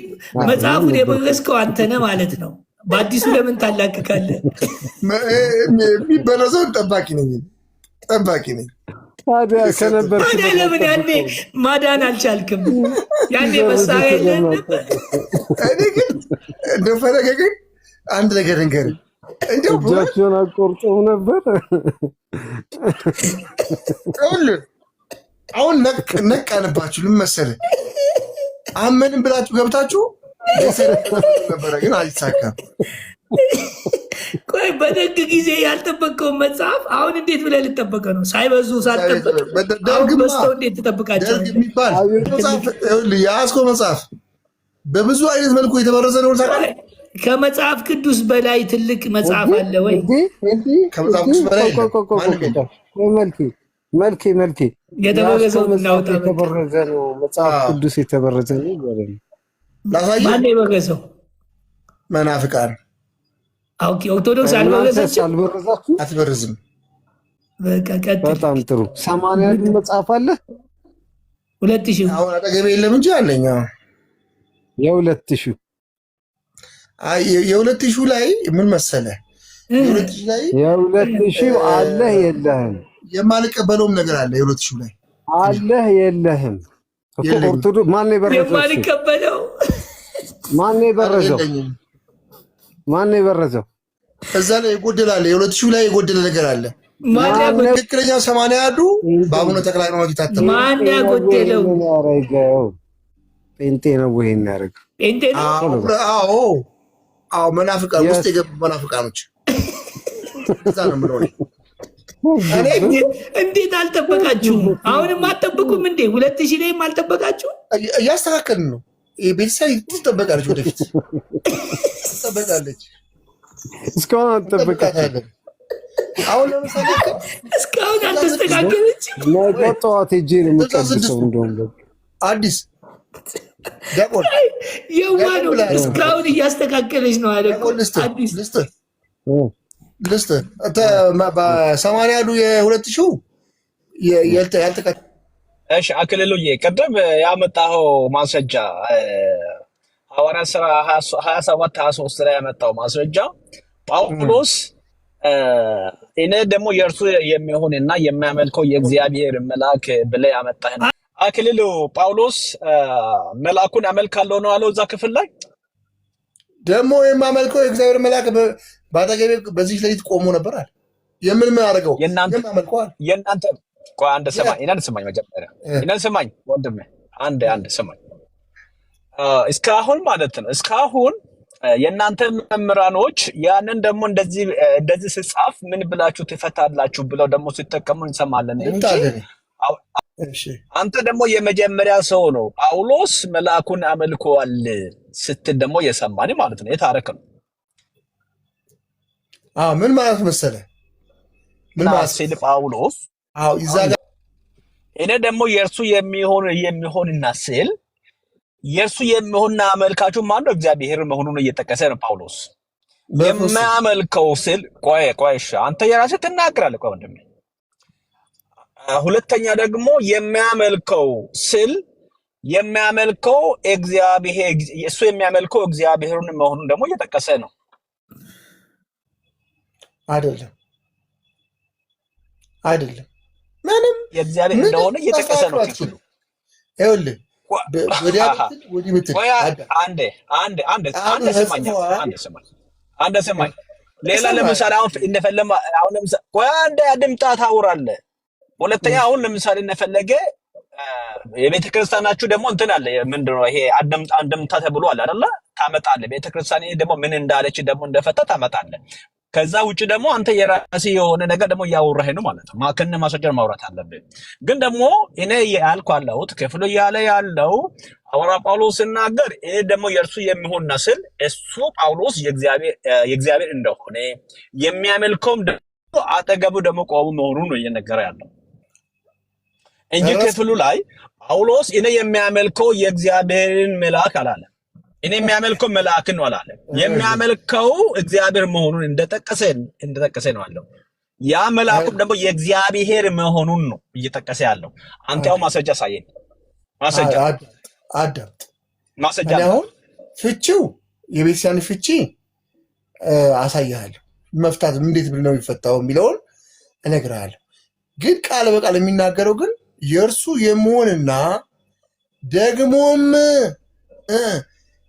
መጽሐፉን የበረስከው አንተ ነህ ማለት ነው። በአዲሱ ለምን ታላቅቃለህ? የሚበረዘውን ጠባቂ ነኝ። ታዲያ ለምን ያኔ ማዳን አልቻልክም? ያኔ መሳሪያ የለን ነበር። እኔ ግን እንደፈለገ ግን አንድ ነገር ንገርህ፣ እጃቸውን አቆርጠው ነበር። አሁን ነቃንባችሁ። ምን መሰለህ አመንን ብላችሁ ገብታችሁ ነበረ፣ ግን አይሳካም። ቆይ በደግ ጊዜ ያልጠበቀውን መጽሐፍ አሁን እንዴት ብለህ ልጠበቀ ነው? ሳይበዙ ሳትጠበቅ በስተው እንዴት ትጠብቃቸው? የያዝከው መጽሐፍ በብዙ አይነት መልኩ የተበረዘ ነው። ከመጽሐፍ ቅዱስ በላይ ትልቅ መጽሐፍ አለ ወይ? ከመጽሐፍ ቅዱስ በላይ መልኬ የተበረዘው እናውጣ። የተበረዘ ነው መጽሐፍ ቅዱስ የተበረዘ ነው። ማን የበረዘው? መናፍቃን። ኦርቶዶክስ አልበረዘችም። አትበርዝም። በጣም ጥሩ። 80 መጽሐፍ አለ። 2000 አሁን አጠገቤ የለም እንጂ አለኝ። የ2000 ላይ ምን መሰለህ? የ2000 አለ የለህም? የማልቀበለውም ነገር አለ። የ2000 ላይ አለ የለህም? ኦርቶዶክስ ማን የበረዘው? የማልቀበለው ማን የበረዘው? እዛ ላይ ይጎደላል። የ2000 ላይ የጎደለ ነገር አለ። ትክክለኛ 80 ያሉ በአቡነ ተክለ ሃይማኖት የታተመ ማን ያጎደለው? ጴንጤ ነው ወይ የሚያደርገው? ጴንጤ ነው። አዎ መናፍቃን ውስጥ የገቡ መናፍቃኖች እዛ ነው የምለው። እንዴት አልጠበቃችሁም? አሁንም አልጠበቁም እንዴ? 2000 ላይም አልጠበቃችሁም? እያስተካከልን ነው። ቤተሰብ ትጠበቃለች፣ ወደፊት ትጠበቃለች። እስካሁን አልጠበቃችሁም። አሁን ለምሳሌ እስካሁን አልተስተካከለች። ነገ ጠዋት ሄጄ ነው የምቀድሰው። እንደውም አዲስ ዲያቆን የዋ ነው። እስካሁን እያስተካከለች ነው አለ። አዲስ ልስጥ በ80 ያሉ የ2000 ያልተካ። እሺ አክልሉዬ ቅድም ያመጣኸው ማስረጃ ሐዋርያት ሥራ 27-23 ላይ ያመጣው ማስረጃ ጳውሎስ እኔ ደግሞ የእርሱ የሚሆንና የሚያመልከው የእግዚአብሔር መልአክ ብለህ ያመጣህ አክልሉ። ጳውሎስ መልአኩን አመልካለሁ ነው አለው እዛ ክፍል ላይ። ደግሞ የማመልከው የእግዚአብሔር መልአክ ባጠገቤ በዚህ ሌሊት ቆሞ ነበር አለ። የምን አደረገው? የእናንተ ቆይ አንድ ሰማኝ፣ እናንተ ሰማኝ፣ መጀመሪያ እናንተ ሰማኝ፣ ወንድሜ አንድ ሰማኝ። እስካሁን ማለት ነው እስካሁን የእናንተ መምህራኖች ያንን ደግሞ እንደዚህ ስጻፍ ምን ብላችሁ ትፈታላችሁ ብለው ደግሞ ሲጠቀሙ እንሰማለን እንጂ አንተ ደግሞ የመጀመሪያ ሰው ነው ጳውሎስ መልአኩን አመልኮዋል ስትል ደግሞ የሰማን ማለት ነው። የታረከ ነው። ምን ማለት መሰለ? ምን ማለት ሲል ጳውሎስ ይዛጋ እኔ ደግሞ የእርሱ የሚሆንና ሲል የእርሱ የሚሆንና አመልካቹ ማነው? እግዚአብሔር መሆኑን እየጠቀሰ ነው ጳውሎስ። የሚያመልከው ሲል ቆይ አንተ የራስህ ትናገራለህ። ቆይ ወንድሜ ሁለተኛ ደግሞ የሚያመልከው ሲል የሚያመልከው እግዚአብሔር እሱ የሚያመልከው እግዚአብሔርን መሆኑን ደግሞ እየጠቀሰ ነው። አይደለም ምንም የእግዚአብሔር እንደሆነ እየጠቀሰ ነው። ይኸውልህ ወዲህ ምትል አንድ ሰማኝ። ሌላ ለምሳሌ አሁን እንደፈለማ አሁን ለምሳሌ ቆይ አንድ አድምጣ ታውራለህ። ሁለተኛ አሁን ለምሳሌ እንደፈለገ የቤተ ክርስቲያናችሁ ደግሞ እንትን አለ ምንድነው ይሄ አድምጣ ተብሎ አለ አይደለ? ታመጣለህ። ቤተ ክርስቲያን ደግሞ ምን እንዳለች ደግሞ እንደፈታ ታመጣለህ። ከዛ ውጪ ደግሞ አንተ የራስህ የሆነ ነገር ደግሞ እያወራህ ነው ማለት ነው። ማከነ ማስረጃ ማውራት አለብህ። ግን ደግሞ እኔ ያልኩ አለሁት ክፍሉ እያለ ያለው ሐዋርያ ጳውሎስ ሲናገር ይሄ ደግሞ የእርሱ የሚሆን ስል እሱ ጳውሎስ የእግዚአብሔር እንደሆነ የሚያመልከውም ደግሞ አጠገቡ ደግሞ ቆሙ መሆኑን ነው እየነገረ ያለው እንጂ ክፍሉ ላይ ጳውሎስ እኔ የሚያመልከው የእግዚአብሔርን መልአክ አላለም። እኔ የሚያመልከው መልአክን ነው አላለም። የሚያመልከው እግዚአብሔር መሆኑን እንደጠቀሰ ነው አለው። ያ መልአኩም ደግሞ የእግዚአብሔር መሆኑን ነው እየጠቀሰ ያለው። አንተ ያው ማስረጃ ሳይን ማስረጃ አሁን ፍቺው የቤተክርስቲያን ፍቺ አሳያለሁ። መፍታት እንዴት ብሎ ነው የሚፈታው የሚለውን እነግርሃለሁ። ግን ቃል በቃል የሚናገረው ግን የእርሱ የመሆንና ደግሞም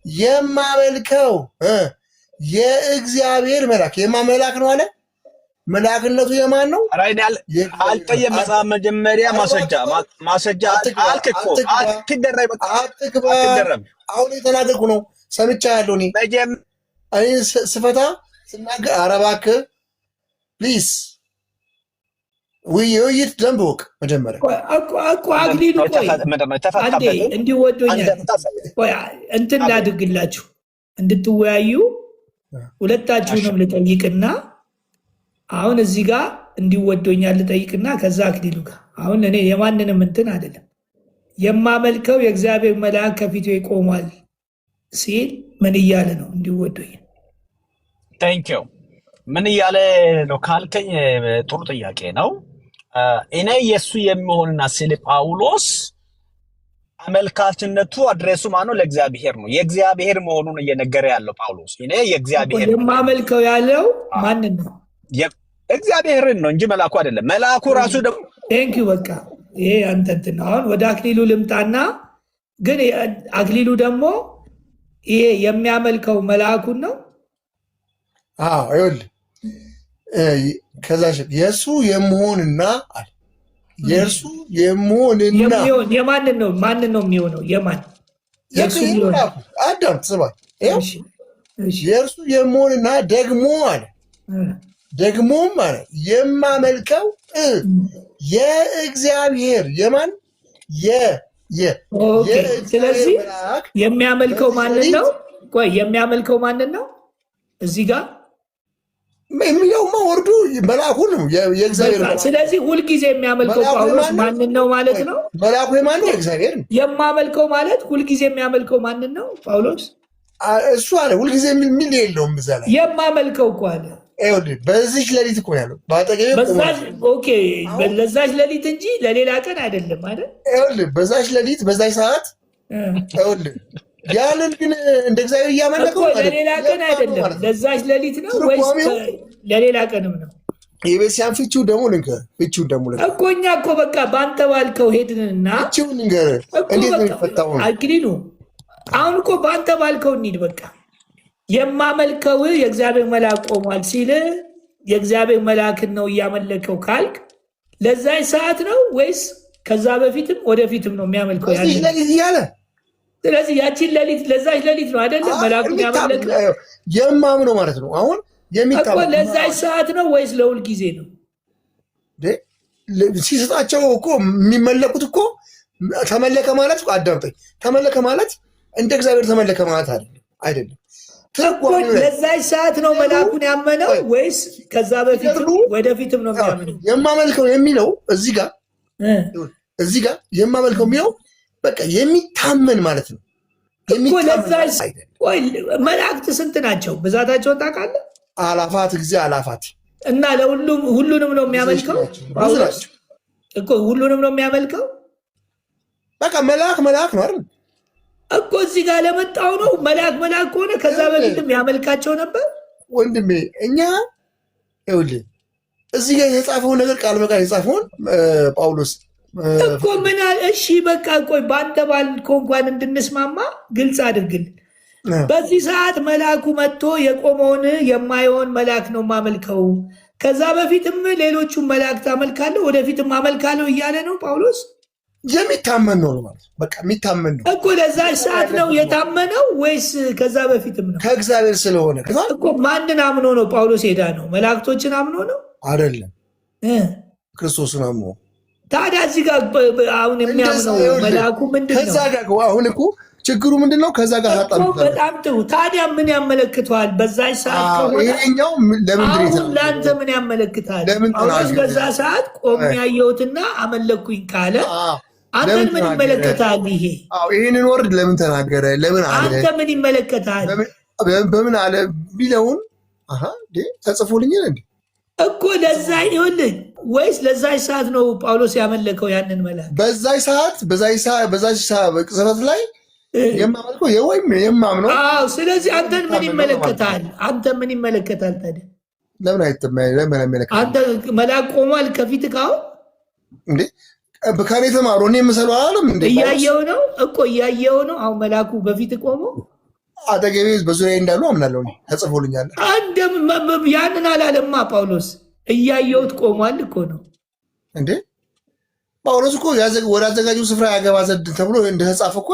የማመልከው የእግዚአብሔር መልአክ የማመላክ ነው አለ። መልአክነቱ የማን ነው? አልጠየም። መጽሐፍ መጀመሪያ ማስረጃ አልክኮ አትደረም። አሁን የተናገርኩ ነው ሰምቻለሁ። እኔ ስፈታ ስናገር ኧረ እባክህ ፕሊዝ ውይይት ደንብ ወቅ መጀመሪያ አክሊሉ አንዴ እንዲወዶኛል እንትን ላድርግላችሁ እንድትወያዩ ሁለታችሁንም ልጠይቅና አሁን እዚህ ጋር እንዲወዶኛል ልጠይቅና ከዛ አክሊሉ ጋር አሁን እኔ የማንንም እንትን አይደለም የማመልከው የእግዚአብሔር መልአክ ከፊቱ ይቆማል ሲል ምን እያለ ነው? እንዲወዶኛል ታንኪዩ ምን እያለ ነው ካልከኝ ጥሩ ጥያቄ ነው። እኔ የሱ የሚሆንና ሲል ጳውሎስ አመልካችነቱ አድሬሱ ማነው? ለእግዚአብሔር ነው። የእግዚአብሔር መሆኑን እየነገረ ያለው ጳውሎስ እኔ የእግዚአብሔር የማመልከው ያለው ማንን ነው? እግዚአብሔርን ነው እንጂ መልአኩ አይደለም። መልአኩ ራሱ ደግሞ ቴንኪዩ በቃ ይሄ አንተ እንትን ነው። አሁን ወደ አክሊሉ ልምጣና ግን አክሊሉ ደግሞ ይሄ የሚያመልከው መልአኩን ነው። ይኸውልህ ከዛ የእሱ የመሆንና አለ የእርሱ የመሆንና የማንን ነው? ማንን ነው የሚሆነው? የማን አዳም ትስባል። የእርሱ የመሆንና ደግሞ አለ ደግሞም አለ የማመልከው የእግዚአብሔር የማን ስለዚህ የሚያመልከው ማንን ነው? ቆይ የሚያመልከው ማንን ነው? እዚህ ጋር የሚለውማ ወርዱ መልአኩ ነው የእግዚአብሔር። ስለዚህ ሁልጊዜ የሚያመልከው ጳውሎስ ማንን ነው ማለት ነው? መልአኩ የማን ነው? እግዚአብሔር ነው። የማመልከው ማለት ሁልጊዜ የሚያመልከው ማንን ነው? ጳውሎስ እሱ አለ ሁልጊዜ የሚል የለውም እዛ ላይ የማመልከው እኮ አለ። በዚች ሌሊት እኮ ያለው ለዛች ሌሊት እንጂ ለሌላ ቀን አይደለም አይደል? በዛች ሌሊት በዛች ሰዓት ያንን ግን እንደ እግዚአብሔር እያመለከው ለሌላ ቀን አይደለም። ለዛች ሌሊት ነው ወይስ ለሌላ ቀንም ነው? የቤተክርስቲያን ፍቺው ደግሞ ልንገርህ እኮ እኛ እኮ በቃ በአንተ ባልከው ሄድንና ፍቺው ልንገርህ እንዴት ነው የሚፈታው? አክሊሉ አሁን እኮ በአንተ ባልከው እንሂድ በቃ የማመልከው የእግዚአብሔር መልአክ ቆሟል ሲል የእግዚአብሔር መልአክን ነው እያመለከው ካልክ ለዛ ሰዓት ነው ወይስ ከዛ በፊትም ወደፊትም ነው የሚያመልከው? እያለ ስለዚህ ያቺን ሌሊት ለዛች ሌሊት ነው አይደለ መልአኩን ያመለከው የማምነው ማለት ነው። አሁን ለዛች ሰዓት ነው ወይስ ለሁል ጊዜ ነው? ሲሰጣቸው እኮ የሚመለኩት እኮ ተመለከ ማለት አዳምጠኝ፣ ተመለከ ማለት እንደ እግዚአብሔር ተመለከ ማለት አይደለም። ለዛች ሰዓት ነው መልአኩን ያመነው ወይስ ከዛ በፊት ወደፊትም ነው የሚያምነው? የማመልከው የሚለው እዚህ ጋር የማመልከው የሚለው በቃ የሚታመን ማለት ነው። መላእክት ስንት ናቸው? ብዛታቸውን ታውቃለህ? አላፋት ጊዜ አላፋት እና ሁሉንም ነው የሚያመልከው እኮ ሁሉንም ነው የሚያመልከው። በቃ መልአክ ነው አይደል እኮ እዚህ ጋር ለመጣው ነው መልአክ ከሆነ ከዛ በፊትም ያመልካቸው ነበር ወንድሜ። እኛ ይኸውልህ እዚህ ጋር የተጻፈውን ነገር ቃል በቃል የጻፈውን ጳውሎስ እኮ ምን አለ? እሺ በቃ ቆይ በአንተ ባልኮ እንኳን እንድንስማማ ግልጽ አድርግልን። በዚህ ሰዓት መልአኩ መጥቶ የቆመውን የማየውን መልአክ ነው ማመልከው፣ ከዛ በፊትም ሌሎቹን መላእክት አመልካለሁ ወደፊትም አመልካለሁ እያለ ነው ጳውሎስ። የሚታመን ነው ማለት በቃ የሚታመን ነው እኮ። ለዛ ሰዓት ነው የታመነው ወይስ ከዛ በፊትም ነው? ከእግዚአብሔር ስለሆነ እኮ። ማንን አምኖ ነው ጳውሎስ ሄዳ ነው? መላእክቶችን አምኖ ነው አይደለም? ክርስቶስን አምኖ። ታዲያ እዚህ ጋር አሁን የሚያምነው መልአኩ ምንድን ነው? ከዛ ጋር አሁን እኮ ችግሩ ምንድን ነው? ከዛ ጋር በጣም ጥሩ። ታዲያ ምን ያመለክተዋል? በዛ ሰዓት ይሄኛው ለምንድን ለአንተ ምን ያመለክታል? ጳውሎስ በዛ ሰዓት ቆሜ ያየሁትና አመለኩኝ ካለ አንተን ምን ይመለከታል? ይህንን ወርድ ለምን ተናገረ? ለምን አለ? አንተ ምን ይመለከታል? በምን አለ ቢለውን ተጽፎልኛል እንዴ እኮ ለዛ ይኸውልህ፣ ወይስ ለዛች ሰዓት ነው ጳውሎስ ያመለከው ያንን መልአክ? በዛች ሰዓት ቅጽበት ላይ የማመልከው ወይም የማምነው። ስለዚህ አንተን ምን ይመለከታል? አንተ ምን ይመለከታል ታዲያ? ለምን አይመለከታል? አንተ መልአክ ቆሟል ከፊት ካሁን እንዴ ከኔ ተማሩ እኔ የምሰለው አላለም እንዴ? እያየው ነው እኮ እያየው ነው። አሁን መልአኩ በፊት ቆሞ አጠገቤ በዙሪያ እንዳሉ አምናለሁ። ተጽፎልኛል። ያንን አላለማ ጳውሎስ። እያየውት ቆሟል እኮ ነው እንዴ። ጳውሎስ እኮ ወደ አዘጋጁ ስፍራ ያገባ ዘንድ ተብሎ እንደተጻፈ እኮ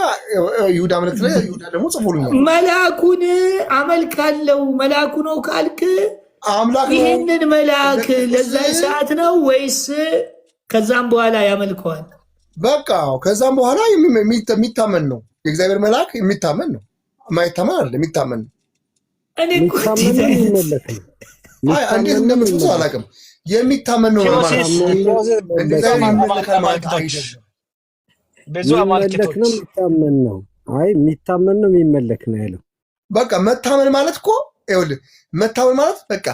ይሁዳ መልእክት ላይ ይሁዳ ደግሞ ጽፎልኛል። መልአኩን አመልካለው መልአኩ ነው ካልክ ይህንን መልአክ ለዛ ሰዓት ነው ወይስ ከዛም በኋላ ያመልከዋል? በቃ ከዛም በኋላ የሚታመን ነው። የእግዚአብሔር መልአክ የሚታመን ነው። የማይታመን አይደለም፣ የሚታመን ነው። እንዴት እንደምትሉት አላውቅም። የሚታመን ነው ማለት የሚታመን ነው። አይ የሚታመን ነው የሚመለክ ነው ያለው። በቃ መታመን ማለት እኮ ይኸውልህ፣ መታመን ማለት በቃ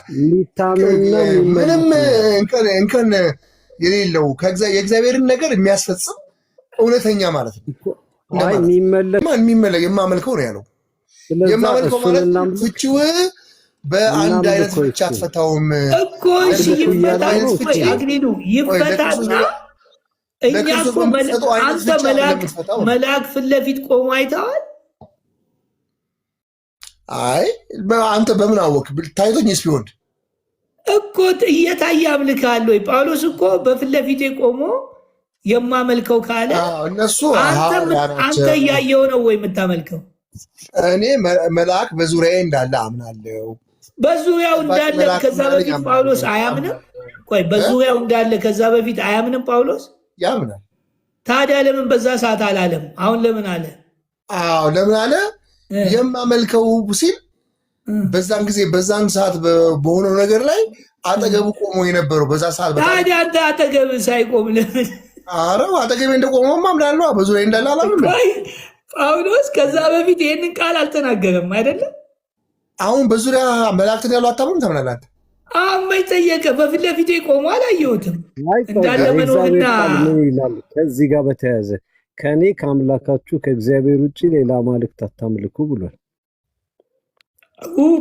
ምንም እንከን የሌለው የእግዚአብሔርን ነገር የሚያስፈጽም እውነተኛ ማለት ነው። የማመልከው ነው ያለው። የማመልከው ማለት ፍቺው በአንድ አይነት ብቻ አትፈታውም እኮ። ይፈታና እኛ እኮ አንተ መልአክ ፊት ለፊት ቆሞ አይተዋል? አይ አንተ በምን አወቅ? ታይቶኝስ ቢሆን እኮ እየታየ አምልካለሁ። ጳውሎስ እኮ በፊት ለፊቴ ቆሞ የማመልከው ካለ እነሱ አንተ እያየው ነው ወይ የምታመልከው? እኔ መልአክ በዙሪያዬ እንዳለ አምናለሁ። በዙሪያው እንዳለ ከዛ በፊት ጳውሎስ አያምንም? ቆይ በዙሪያው እንዳለ ከዛ በፊት አያምንም ጳውሎስ? ያምናል። ታዲያ ለምን በዛ ሰዓት አላለም? አሁን ለምን አለ? ለምን አለ? የማመልከው ሲል በዛን ጊዜ በዛን ሰዓት በሆነው ነገር ላይ አጠገቡ ቆሞ የነበረው በዛ ሰዓት። ታዲያ አንተ አጠገብ ሳይቆም ለምን? ኧረ አጠገቤ እንደቆመ ማምናለሁ። በዙሪያ እንዳለ አላምንም። ጳውሎስ ከዛ በፊት ይህንን ቃል አልተናገረም አይደለም? አሁን በዙሪያ መላእክትን ያሉ አታምኑም? ተምናላት መች ጠየቀ? በፊት ለፊቴ ቆሞ አላየሁትም እንዳለ መኖርና ከዚህ ጋር በተያያዘ ከእኔ ከአምላካችሁ ከእግዚአብሔር ውጭ ሌላ አማልክት አታምልኩ ብሏል።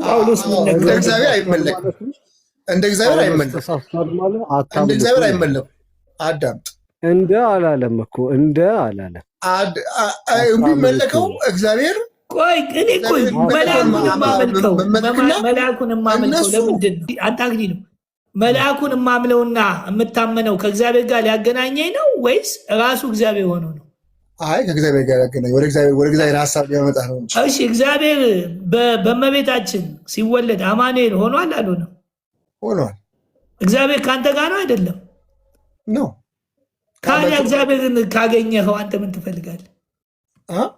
ጳውሎስ እንደ እግዚአብሔር አይመለክም። እንደ እግዚአብሔር አይመለኩም። አዳምጥ። እንደ አላለም እኮ እንደ አላለም። የሚመለከው እግዚአብሔር ቆይ እኔ እኮ መልአኩን የማመልከው ለምንድን ነው? አንተ አግዲ ነው መልአኩን የማምለውና የምታመነው ከእግዚአብሔር ጋር ሊያገናኘኝ ነው ወይስ ራሱ እግዚአብሔር ሆኖ ነው? አይ ከእግዚአብሔር ጋር ያገናኝ ወደ እግዚአብሔር ሀሳብ ሊያመጣ ነው እንጂ። እሺ እግዚአብሔር በእመቤታችን ሲወለድ አማኑኤል ሆኗል አልሆነም? ሆኗል። እግዚአብሔር ከአንተ ጋር ነው አይደለም? ነው። ካዲያ እግዚአብሔርን ካገኘኸው አንተ ምን ትፈልጋለህ?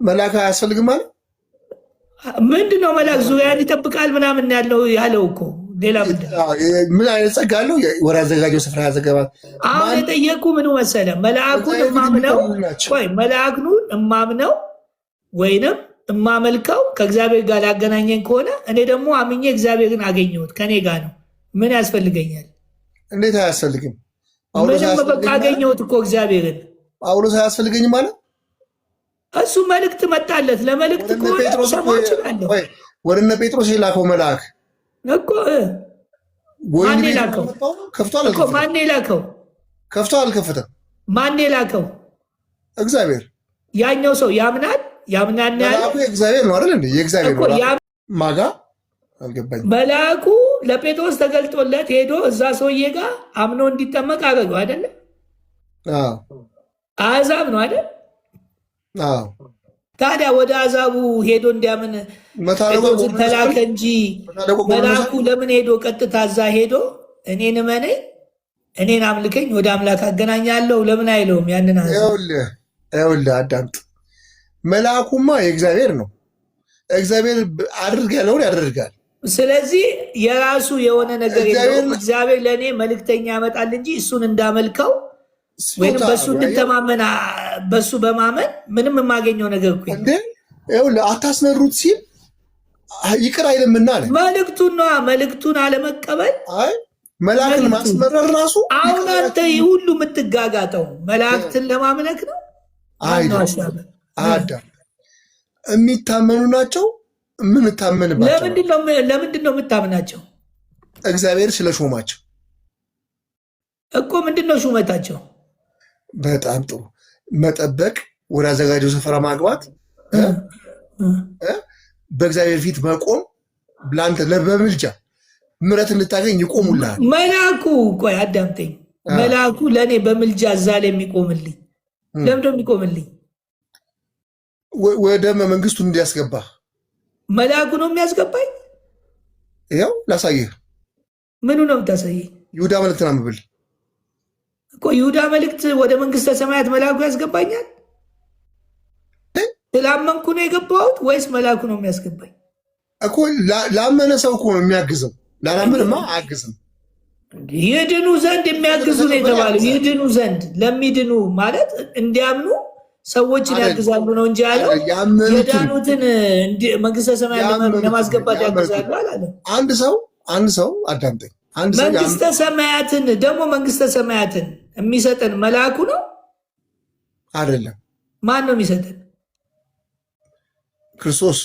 መልአክ አያስፈልግም ማለት ምንድነው? መልአክ ዙሪያን ይጠብቃል ምናምን ያለው እኮ ሌላ ምን አይነት ጸጋ አለው? ወደ አዘጋጀው ስፍራ ያዘገባል። አሁን የጠየቁ ምኑ መሰለ መልአኩን እማምነው ወይንም እማመልከው ከእግዚአብሔር ጋር ላገናኘን ከሆነ እኔ ደግሞ አምኜ እግዚአብሔርን አገኘሁት ከኔ ጋር ነው። ምን ያስፈልገኛል? እንዴት አያስፈልግም? ምንም በቃ አገኘሁት እኮ እግዚአብሔርን። ጳውሎስ አያስፈልገኝም ማለት እሱ መልእክት መጣለት። ለመልእክት ወደ እነ ጴጥሮስ የላከው መልአክ እኮ ማን ላከው? ከፍቷል እኮ ማን ላከው? ከፍቷል አልከፈተም? ማን ላከው? እግዚአብሔር። ያኛው ሰው ያምናል ያለ መልአኩ የእግዚአብሔር ነው አይደል? የእግዚአብሔር ነው ማጋ አልገባኝ። መልአኩ ለጴጥሮስ ተገልጦለት ሄዶ እዛ ሰውዬ ጋር አምኖ እንዲጠመቅ አደረገው አይደለ? አሕዛብ ነው አይደል? ታዲያ ወደ አሕዛቡ ሄዶ እንዲያምን ጴጥሮስን ተላከ እንጂ መልአኩ ለምን ሄዶ ቀጥታ እዛ ሄዶ እኔን እመነኝ እኔን አምልከኝ ወደ አምላክ አገናኛለሁ ለምን አይለውም? ያንን ይኸውልህ አዳምጥ። መልአኩማ የእግዚአብሔር ነው። እግዚአብሔር አድርግ ያለውን ያደርጋል። ስለዚህ የራሱ የሆነ ነገር የለውም። እግዚአብሔር ለእኔ መልእክተኛ ያመጣል እንጂ እሱን እንዳመልከው ወይም በሱ እንድተማመን በሱ በማመን ምንም የማገኘው ነገር እኮ ይኸውልህ አታስመሩት ሲል ይቅር አይልምና አለ። መልእክቱን አለመቀበል መልአክን ማስመረር ራሱ አሁን አንተ ሁሉ የምትጋጋጠው መላእክትን ለማምለክ ነው። አዳም የሚታመኑ ናቸው። የምንታመንባቸው ለምንድን ነው የምታምናቸው? እግዚአብሔር ስለሾማቸው እኮ። ምንድን ነው ሹመታቸው? በጣም ጥሩ መጠበቅ፣ ወደ አዘጋጀው ስፍራ ማግባት፣ በእግዚአብሔር ፊት መቆም፣ ለአንተ በምልጃ ምሕረት እንድታገኝ ይቆሙልሃል። መልአኩ ቆይ አዳምጠኝ። መልአኩ ለእኔ በምልጃ እዛ ላይ የሚቆምልኝ ለምንድን ነው የሚቆምልኝ? ወደ መንግስቱን እንዲያስገባ መልአኩ ነው የሚያስገባኝ። ያው ላሳየህ። ምኑ ነው የምታሳየኝ? ይሁዳ መልእክትን አንብብል እኮ። ይሁዳ መልእክት ወደ መንግስተ ሰማያት መልአኩ ያስገባኛል? ስላመንኩ ነው የገባሁት ወይስ መልአኩ ነው የሚያስገባኝ? እኮ ላመነ ሰው እኮ ነው የሚያግዘው። ላላመንማ አያግዝም። ይድኑ ዘንድ የሚያግዙ ነው የተባለው። ይድኑ ዘንድ ለሚድኑ ማለት እንዲያምኑ ሰዎችን ያግዛሉ ነው እንጂ ያለው የዳኑትን መንግስተ ሰማያት ለማስገባት ያግዛሉ አላለም። አንድ ሰው አዳምጠኝ። መንግስተ ሰማያትን ደግሞ መንግስተ ሰማያትን የሚሰጠን መልአኩ ነው አይደለም? ማን ነው የሚሰጠን? ክርስቶስ።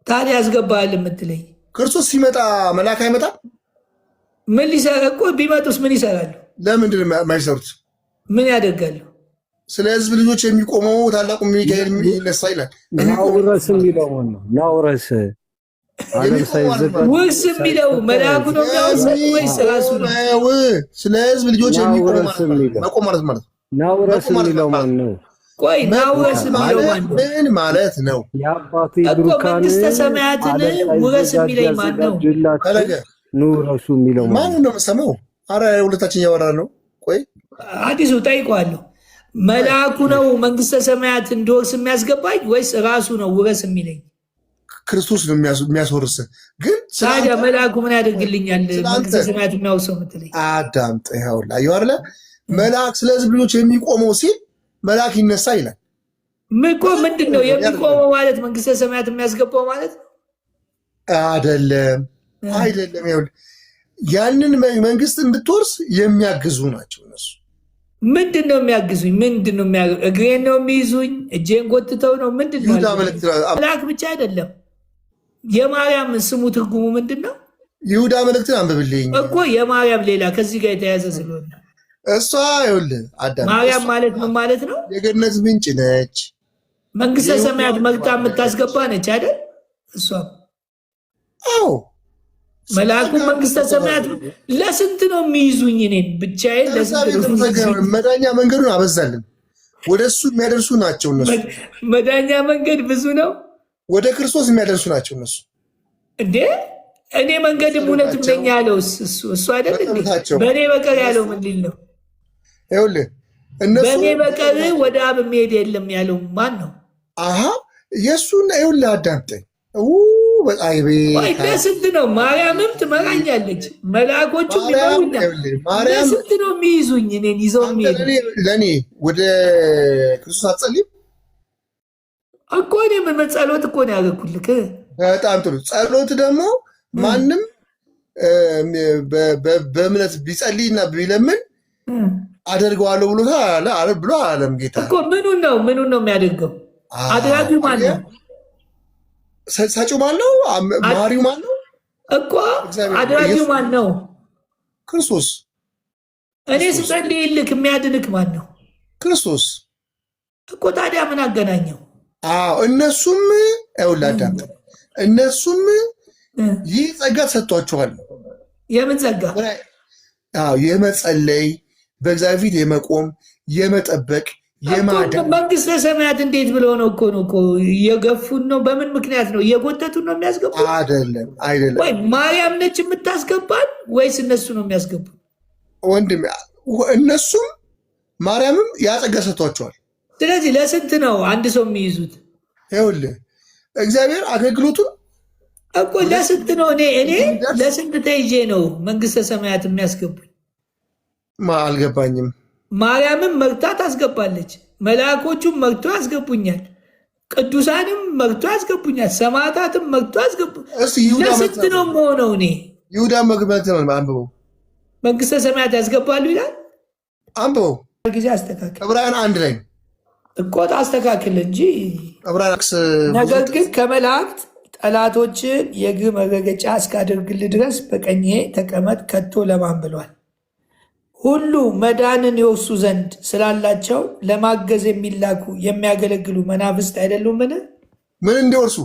ታዲያ ያስገባል የምትለኝ ክርስቶስ ሲመጣ መልአክ አይመጣም? ምን ሊሰራ እኮ ቢመጡስ ምን ይሰራሉ? ለምንድን ነው የማይሰሩት? ምን ያደርጋሉ? ስለ ህዝብ ልጆች የሚቆመው ታላቁ ሚካኤል ይነሳ ይላል። ናውረስ የሚለው ነው። ናውረስ ውርስ የሚለው መልአኩ ነው የሚያወሰድ ወይስ ራሱ ነው? ስለ ህዝብ ልጆች የሚቆመው ማለት ነው። ናውረስ የሚለው ማን ነው? ቆይ ናውረስ የሚለው ማን ነው? ምን ማለት ነው? እኮ መንግስተ ሰማያትን ውረስ የሚለኝ ማን ነው? ኑረሱ የሚለው ማን ነው የምሰማው? አረ ሁለታችን እያወራን ነው። ቆይ አዲሱ ጠይቀዋለሁ። መልአኩ ነው መንግስተ ሰማያት እንድወርስ የሚያስገባኝ ወይስ ራሱ ነው ውረስ የሚለኝ? ክርስቶስ ነው የሚያስወርስ። ግን ታዲያ መልአኩ ምን ያደርግልኛል? መንግስተ ሰማያት የሚያወርሰው ምትለኝ? አዳምጥ። ይኸውልህ አየሁ አይደለ? መልአክ ስለ ህዝብ ልጆች የሚቆመው ሲል መልአክ ይነሳ ይላል እኮ። ምንድን ነው የሚቆመው ማለት? መንግስተ ሰማያት የሚያስገባው ማለት ነው አይደለም? ይኸውልህ ያንን መንግስት እንድትወርስ የሚያግዙ ናቸው እነሱ። ምንድን ነው የሚያግዙኝ? ምንድን ነው እግሬን ነው የሚይዙኝ? እጄን ጎትተው ነው? ምንድን ነው? መልአክ ብቻ አይደለም። የማርያም ስሙ ትርጉሙ ምንድን ነው? ይሁዳ መልእክትን አንብብልኝ እኮ። የማርያም ሌላ ከዚህ ጋር የተያዘ ስለሆነ እሷ ይኸውልህ አዳም፣ ማርያም ማለት ምን ማለት ነው? የገነት ምንጭ ነች። መንግስተ ሰማያት መግታ የምታስገባ ነች አይደል? እሷም አዎ መልአኩ መንግስተ ሰማያት ለስንት ነው የሚይዙኝ? እኔን ብቻዬን ለስንት ነው? መዳኛ መንገዱን አበዛልን። ወደ እሱ የሚያደርሱ ናቸው እነሱ። መዳኛ መንገድ ብዙ ነው። ወደ ክርስቶስ የሚያደርሱ ናቸው እነሱ። እንዴ እኔ መንገድም እውነትም ነኝ ያለው እሱ አይደል? በእኔ በቀር ያለው ምን ሊል ነው? ይኸውልህ እነሱ በእኔ በቀር ወደ አብ የሚሄድ የለም ያለው ማን ነው? አሀ የእሱና ይኸውልህ አዳምጠኝ። ለስንት ነው? ማርያምም ትመራኛለች፣ መላእኮቹም ይመሩኛል። ለስንት ነው የሚይዙኝ? እኔን ይዘው የሚሄዱ ለእኔ ወደ ክርስቶስ አትጸልይም እኮ? እኔ ምን ጸሎት እኮ ነው ያደረኩልህ። በጣም ጥሩ ጸሎት ደግሞ ማንም በእምነት ቢጸልይና ቢለምን አደርገዋለሁ ብሎ አለም ጌታ እኮ። ምኑን ነው የሚያደርገው? አድራጊው ማን ነው? ሰጪው ማን ነው? መሐሪው ማን ነው እኮ? አድራጊው ማን ነው? ክርስቶስ። እኔ ስጸልይልክ የሚያድንክ ማን ነው? ክርስቶስ እኮ። ታዲያ ምን አገናኘው? እነሱም ይኸውልህ እነሱም ይህ ጸጋ ተሰጥቷቸዋል። የምን ጸጋ? የመጸለይ፣ በእግዚአብሔር ፊት የመቆም፣ የመጠበቅ፣ የማዳን። መንግስተ ሰማያት እንዴት ብለው ነው እኮ እየገፉን ነው። በምን ምክንያት ነው? እየጎተቱን ነው የሚያስገቡ? አይደለም። ወይ ማርያም ነች የምታስገባን ወይስ እነሱ ነው የሚያስገቡ? ወንድም እነሱም ማርያምም ያ ጸጋ ሰጥቷቸዋል። ስለዚህ ለስንት ነው አንድ ሰው የሚይዙት? ይኸውልህ እግዚአብሔር አገልግሎቱን እኮ ለስንት ነው? እኔ ለስንት ተይዤ ነው መንግስተ ሰማያት የሚያስገቡኝ? አልገባኝም። ማርያምም መርታ ታስገባለች፣ መላእኮቹም መርቶ ያስገቡኛል፣ ቅዱሳንም መርቶ ያስገቡኛል፣ ሰማዕታትም መርቶ ያስገቡ። ለስንት ነው የምሆነው? እኔ ይሁዳ መግባት አንብበው። መንግስተ ሰማያት ያስገባሉ ይላል። አንብበው። ጊዜ አስተካክል። ዕብራውያን 1 ላይ እኮ አስተካክል እንጂ። ነገር ግን ከመላእክት ጠላቶችን የእግር መረገጫ እስካደርግልህ ድረስ በቀኜ ተቀመጥ ከቶ ለማን ብሏል? ሁሉ መዳንን ይወርሱ ዘንድ ስላላቸው ለማገዝ የሚላኩ የሚያገለግሉ መናፍስት አይደሉምን? ምን እንዲወርሱ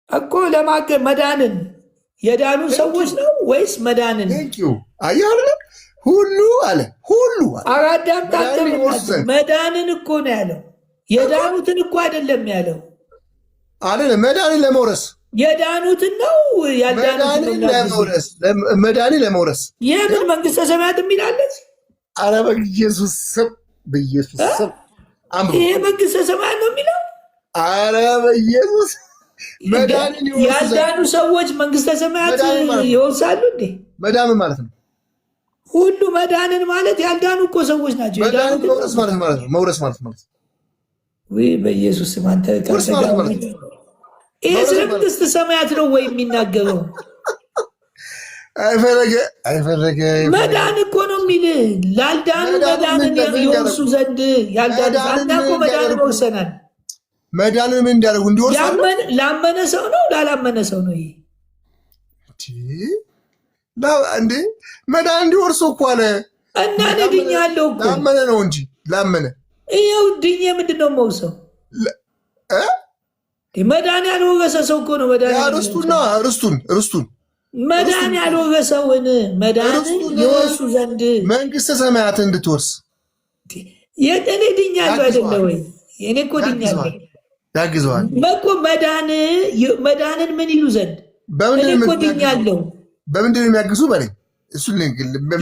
እኮ ለማገዝ መዳንን የዳኑ ሰዎች ነው ወይስ መዳንን? ሁሉ አለ ሁሉ አራዳም መዳንን እኮ ነው ያለው። የዳኑትን እኮ አይደለም ያለው። መዳንን ለመውረስ የዳኑትን ነው ያልዳኑትን ለመውረስ። መዳንን ለመውረስ የምን መንግስተ ሰማያት የሚላለች? ኧረ በኢየሱስ ስም ይሄ መንግስተ ሰማያት ነው የሚለው። ኧረ በኢየሱስ ያልዳኑ ሰዎች መንግስተ ሰማያት ይወርሳሉ እንዴ? መዳንን ማለት ነው። ሁሉ መዳንን ማለት ያልዳኑ እኮ ሰዎች ናቸው። መውረስ ማለት ነው። ወይ በኢየሱስ ስም አንተ ይሄ ስለ መንግስተ ሰማያት ነው ወይ የሚናገረው? አይፈለገ መዳን እኮ ነው የሚል። ላልዳኑ መዳንን ይወርሱ ዘንድ ያልዳኑ አንተ እኮ መዳንን ወርሰናል። መዳንን ምን እንዲያደርጉ እንዲወርሳሉ? ላመነ ሰው ነው ላላመነ ሰው ነው? ይሄ እንዴ መዳን እንዲወርሱ እኮ አለ እና ድኛለሁ እኮ ላመነ ነው እንጂ ላመነ ይኸው ድኜ ምንድን ነው የምወርሰው? መዳን ያልወረሰ ሰው እኮ ነው ርስቱን መዳን ያልወረሰውን መዳንን ይወርሱ ዘንድ መንግስተ ሰማያት እንድትወርስ እኔ ድኛለሁ አይደለ ወይ? እኔ እኮ ድኛለሁ ያግዘዋል እኮ መዳንን ምን ይሉ ዘንድ እኔ እኮ ድኛለሁ። በምንድን ነው የሚያግዙ በለኝ።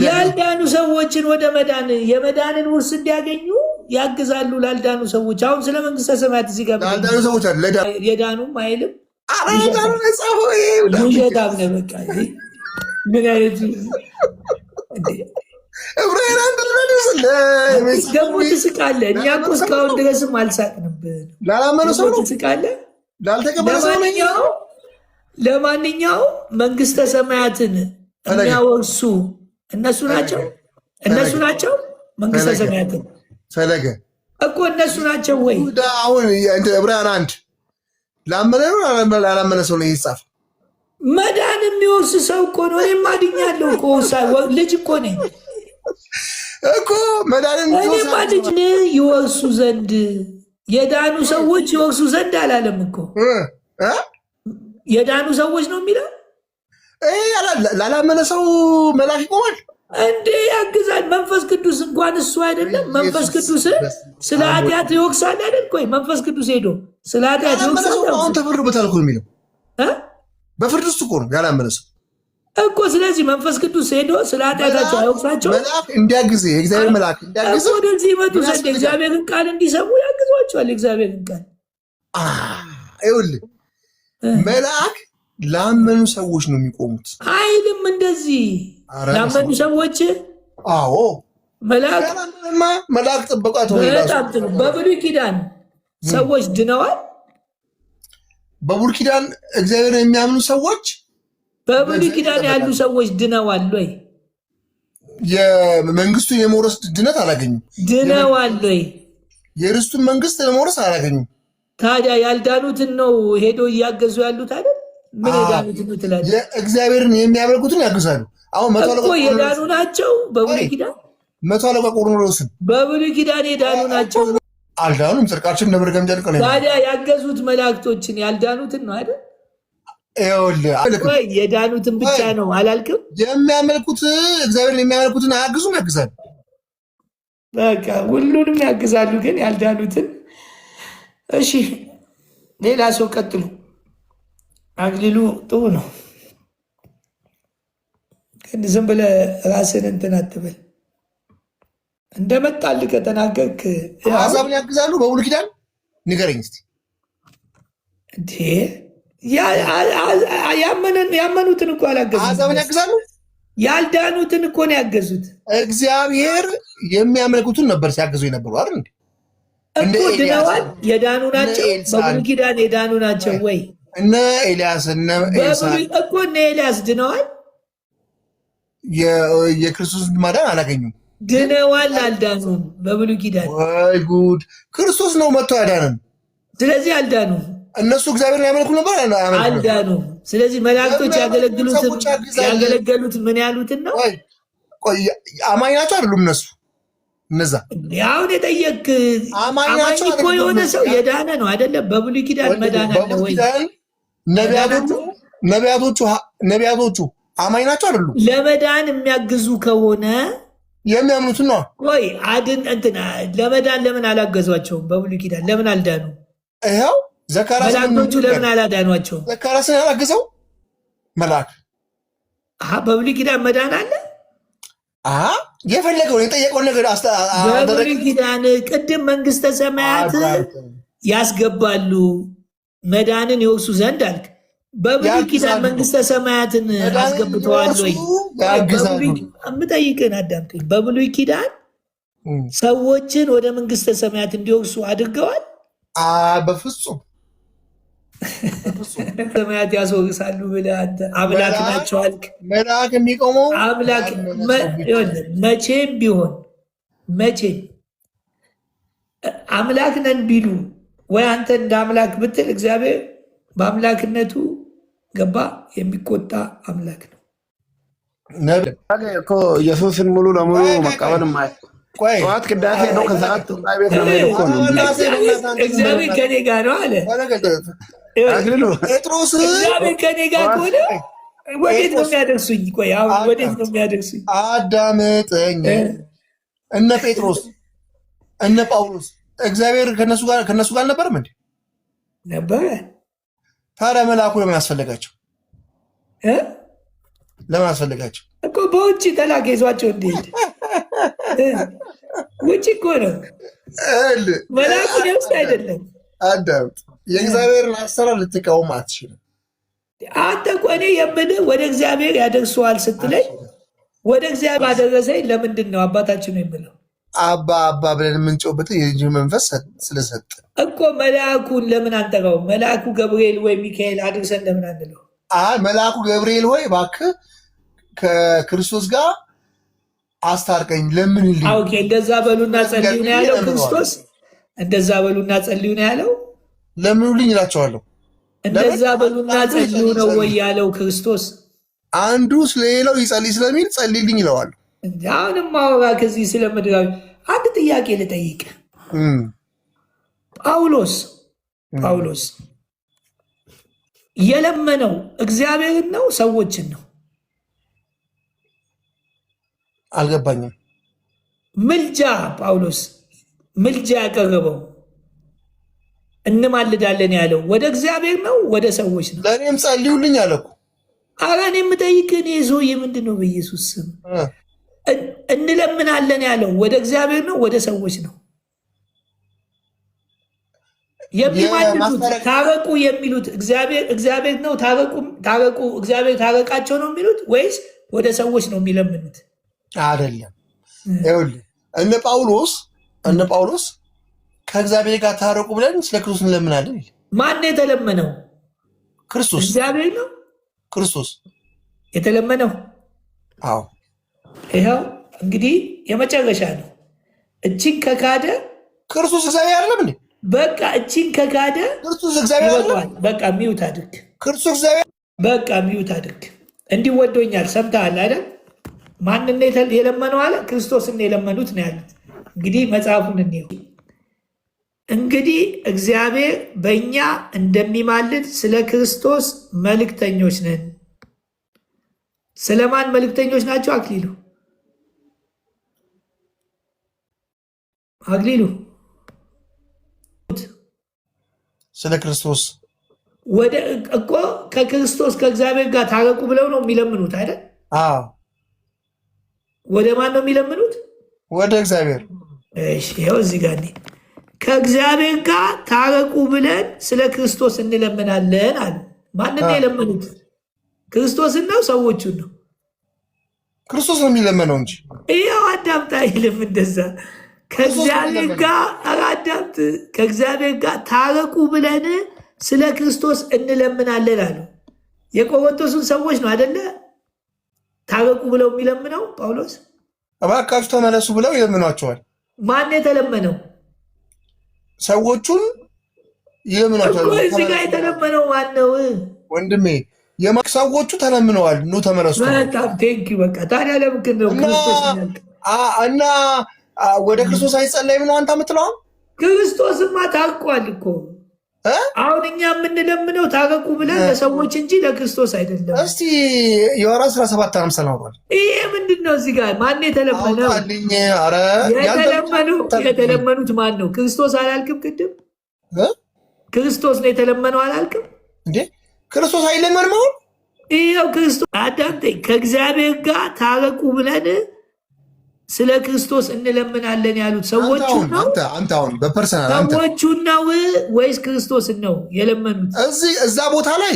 ያልዳኑ ሰዎችን ወደ መዳን የመዳንን ውርስ እንዲያገኙ ያግዛሉ። ላልዳኑ ሰዎች አሁን ስለ መንግስተ ሰማያት እዚህ ጋር ላልዳኑ ሰዎች አለ የዳኑም አይልም። ውሸታም ነህ በቃ። ምን አይነት ደግሞ ትስቃለህ? እኛ እኮ እስካሁን ድረስም አልሳቅንብህም። ላላመነ ሰው ነው ትስቃለህ። ላልተቀበለ ሰው ለማንኛውም መንግስተ ሰማያትን የሚያወርሱ እነሱ ናቸው። መንግስተ ሰማያትን ፈለገ እኮ እነሱ ናቸው ወይ? አሁን ዕብራውያን 1 ላላመነ ሰው ነው ይጻፍ። መዳን የሚወርስ ሰው እኮ ነው። እኔም አድኛለሁ እኮ ልጅ እኮ ነኝ እኮ መዳንን እኔማ ልጅ ይወርሱ ዘንድ የዳኑ ሰዎች ይወርሱ ዘንድ አላለም እኮ የዳኑ ሰዎች ነው የሚለው። ላላመነ ሰው መልአክ ይቆማል እንዴ? ያግዛል። መንፈስ ቅዱስ እንኳን እሱ አይደለም መንፈስ ቅዱስ ስለ ኃጢአት ይወቅሳል አይደል? ቆይ መንፈስ ቅዱስ ሄዶ ስለ ኃጢአት ይወቅሳል። አሁን ተፈርዶበታል እኮ የሚለው በፍርድ ውስጥ እኮ ነው ያላመነ ሰው እኮ። ስለዚህ መንፈስ ቅዱስ ሄዶ ስለ ኃጢአታቸው አይወቅሳቸው። መልአክ እንዲያግዝ የእግዚአብሔር መልአክ እንዲያግዝ ወደዚህ ይመጡ ዘንድ እግዚአብሔርን ቃል እንዲሰሙ ያግዟቸዋል። እግዚአብሔርን ቃል ይኸውልህ መልአክ ላመኑ ሰዎች ነው የሚቆሙት አይልም እንደዚህ ላመኑ ሰዎች። አዎ መልአክ ጥበቃ በጣም ጥሩ። በብሉይ ኪዳን ሰዎች ድነዋል። በብሉይ ኪዳን እግዚአብሔርን የሚያምኑ ሰዎች በብሉይ ኪዳን ያሉ ሰዎች ድነዋል ወይ? የመንግስቱን የመውረስ ድነት አላገኙም። ድነዋል ወይ? የርስቱን መንግስት ለመውረስ አላገኙም። ታዲያ ያልዳኑትን ነው ሄዶ እያገዙ ያሉት አይደል? ምን የዳኑትን ነው ትላለህ? እግዚአብሔርን የሚያመልኩትን ያግዛሉ። አሁን እኮ የዳኑ ናቸው። በብሉይ ኪዳን 100 አለቃ ቆርኔሌዎስን በብሉይ ኪዳን የዳኑ ናቸው። አልዳኑም። ጽድቃችን እንደ መርገም ጨርቅ ነው። ታዲያ ያገዙት መላእክቶችን ያልዳኑትን ነው አይደል? ይኸውልህ የዳኑትን ብቻ ነው አላልክም? የሚያመልኩት እግዚአብሔርን የሚያመልኩትን አያግዙም? ያግዛሉ። በቃ ሁሉንም ያግዛሉ፣ ግን ያልዳኑትን። እሺ ሌላ ሰው ቀጥሉ። አክሊሉ ጥሩ ነው፣ ግን ዝም ብለህ ራስን እንትን አትበል። እንደመጣልህ ከተናገርክ አሕዛብን ያግዛሉ። በብሉይ ኪዳን ንገረኝ እስኪ። እንዴ ያመኑትን እኮ አላገዙም። አሕዛብን ያግዛሉ። ያልዳኑትን እኮ ነው ያገዙት። እግዚአብሔር የሚያመልኩትን ነበር ሲያግዙ የነበሩ አይደል እንዴ? እኮ ድነዋል። የዳኑ ናቸው። በብሉይ ኪዳን የዳኑ ናቸው ወይ? እነ ኤልያስ እነ እኮ እነ ኤልያስ ድነዋል። የክርስቶስ ማዳን አላገኙም። ድነዋል፣ አልዳኑም። በብሉይ ኪዳን ወይ ጉድ! ክርስቶስ ነው መጥቶ ያዳነን። ስለዚህ አልዳኑም። እነሱ እግዚአብሔርን ያመልኩ ነበር፣ አልዳኑም። ስለዚህ መላእክቶች ያገለገሉት ምን ያሉትን ነው? አማኝ ናቸው አይደሉም? እነዛ አሁን የጠየቅ አማኝ እኮ የሆነ ሰው የዳነ ነው አይደለም? በብሉይ ኪዳን መዳን አለ ወይ? ነቢያቶቹ አማኝ ናቸው አይደሉም? ለመዳን የሚያግዙ ከሆነ የሚያምኑትን ነው ወይ አድን እንትና ለመዳን ለምን አላገዟቸውም? በብሉይ ኪዳን ለምን አልዳኑ? ይኸው መላእክቶቹ ለምን አላዳኗቸውም? ዘካርያስን ያላገዘው መልአክ በብሉይ ኪዳን መዳን አለ። የፈለገውን የጠየቀውን ነገር በብሉይ ኪዳን ቅድም መንግስተ ሰማያት ያስገባሉ መዳንን ይወርሱ ዘንድ አልክ። በብሉይ ኪዳን መንግስተ ሰማያትን አስገብተዋል ወይ? የምጠይቅህን አዳምጠኝ። በብሉይ ኪዳን ሰዎችን ወደ መንግስተ ሰማያት እንዲወርሱ አድርገዋል? በፍጹም ሰማያት ያስወርሳሉ ብለህ አንተ አምላክ ናቸው አልክ። መልአክ የሚቆመው አምላክ መቼም ቢሆን መቼም አምላክ ነን ቢሉ ወይ አንተ እንደ አምላክ ብትል እግዚአብሔር በአምላክነቱ ገባ የሚቆጣ አምላክ ነው። ኢየሱስን ሙሉ ለሙሉ መቀበል ጠዋት ቅዳሴ ነው፣ ከሰዓት ቤት ነው። እግዚአብሔር ከኔ ጋር ነው አለ። ጴጥሮስ እግዚአብሔር ከኔ ጋር ከሆነ ወዴት ነው የሚያደርሱኝ? ቆይ አሁን ወዴት ነው የሚያደርሱኝ? አዳምጠኝ። እነ ጴጥሮስ እነ ጳውሎስ እግዚአብሔር ከነሱ ጋር አልነበረም እንዴ? ነበረ። ታዲያ መልአኩ ለምን አስፈለጋቸው? ለምን አስፈለጋቸው? እኮ በውጭ ተላከ ይዟቸው እንዲሄድ ውጭ እኮ ነው መልአኩ ውስጥ አይደለም። አዳምጥ። የእግዚአብሔርን አሰራር ልትቃወም አትችልም። አንተ እኮ እኔ የምልህ ወደ እግዚአብሔር ያደርሰዋል ስትለኝ ወደ እግዚአብሔር አደረሰኝ ለምንድን ነው አባታችን ነው የምለው? አባ ብለን የምንጨውበት የልጅ መንፈስ ስለሰጠ እኮ መልአኩን ለምን አንጠራውም? መልአኩ ገብርኤል ወይ ሚካኤል አድርሰን ለምን አንለው? መልአኩ ገብርኤል ሆይ እባክህ ከክርስቶስ ጋር አስታርቀኝ ለምንልኝ። ኦኬ፣ እንደዛ በሉና ጸልዩ ነው ያለው ክርስቶስ። እንደዛ በሉና ጸልዩ ነው ያለው። ለምኑልኝ እላቸዋለሁ። እንደዛ በሉና ጸልዩ ነው ወይ ያለው ክርስቶስ? አንዱ ስለሌላው ይጸልይ ስለሚል ጸልይልኝ ይለዋል። አሁንም ማወራ ከዚህ ስለምድራዊ አንድ ጥያቄ ልጠይቅ። ጳውሎስ የለመነው እግዚአብሔርን ነው ሰዎችን ነው? አልገባኝም። ጳውሎስ ምልጃ ያቀረበው እንማልዳለን ያለው ወደ እግዚአብሔር ነው ወደ ሰዎች ነው? ለእኔም ጸልዩልኝ አለ እኮ። ኧረ እኔ የምጠይቅህ እኔ ሰውዬ ምንድን ነው በኢየሱስ ስም እንለምናለን ያለው ወደ እግዚአብሔር ነው ወደ ሰዎች ነው? የሚማልዱት ታረቁ የሚሉት እግዚአብሔር ነው ታረቁ እግዚአብሔር ታረቃቸው ነው የሚሉት ወይስ ወደ ሰዎች ነው የሚለምኑት? አይደለም። ይኸውልህ እነ ጳውሎስ ከእግዚአብሔር ጋር ታረቁ ብለን ስለ ክርስቶስ እንለምናለን። ማን የተለመነው? ክርስቶስ። እግዚአብሔር ነው ክርስቶስ የተለመነው። አዎ ይኸው እንግዲህ የመጨረሻ ነው። እችን ከካደ ክርስቶስ እግዚአብሔር አይደለም እንዴ? በቃ እችን ከካደ ክርስቶስ እግዚአብሔር አይደለም። በቃ ሚውት አድርግ። ክርስቶስ እግዚአብሔር በቃ ሚውት አድርግ። እንዲህ ወዶኛል። ሰምተሃል አይደል? ማንን የለመነው አለ? ክርስቶስን የለመኑት ነው ያሉት። እንግዲህ መጽሐፉን እንየው። እንግዲህ እግዚአብሔር በእኛ እንደሚማልድ ስለ ክርስቶስ መልእክተኞች ነን። ስለማን መልእክተኞች ናቸው? አክሊሉ ስለ ክርስቶስ ወደ እኮ ከክርስቶስ ከእግዚአብሔር ጋር ታረቁ ብለው ነው የሚለምኑት አይደል? ወደ ማን ነው የሚለምኑት? ወደ እግዚአብሔር። እሺ ይኸው እዚህ ጋር ከእግዚአብሔር ጋር ታረቁ ብለን ስለ ክርስቶስ እንለምናለን አሉ። ማንን ነው የለመኑት? ክርስቶስን ነው ሰዎቹን ነው? ክርስቶስ ነው የሚለመነው እንጂ ይኸው አዳምጥ አይልም እንደዛ። ከእግዚአብሔር ጋር አዳምጥ። ከእግዚአብሔር ጋር ታረቁ ብለን ስለ ክርስቶስ እንለምናለን አሉ። የቆሮንቶስን ሰዎች ነው አይደለ ታረቁ ብለው የሚለምነው ጳውሎስ። እባካችሁ ተመለሱ ብለው ይለምኗቸዋል። ማን የተለመነው? ሰዎቹን ይለምኗቸዋል። እዚህ ጋር የተለመነው ማን ነው ወንድሜ? ሰዎቹ ተለምነዋል። ኑ ተመለሱ። በጣም ቴንኪው። በቃ ታዲያ ለምንድን ነው ክርስቶስ እና ወደ ክርስቶስ አይጸለይም ነው አንተ የምትለው? ክርስቶስማ ታርቋል እኮ። አሁን እኛ የምንለምነው ታረቁ ብለን ለሰዎች እንጂ ለክርስቶስ አይደለም። እስቲ የወራ 17 ነው። ይሄ ምንድን ነው? እዚህ ጋር ማን የተለመነው? የተለመኑት ማን ነው? ክርስቶስ አላልክም? ቅድም ክርስቶስ ነው የተለመነው አላልክም እንዴ? ክርስቶስ አይለመንም። አሁን ይኸው ክርስቶስ አዳምጠኝ። ከእግዚአብሔር ጋር ታረቁ ብለን ስለ ክርስቶስ እንለምናለን ያሉት ሰዎቹ ነው? አንተ አሁን በፐርሰናል ሰዎቹ ነው ወይስ ክርስቶስን ነው የለመኑት? እዛ ቦታ ላይ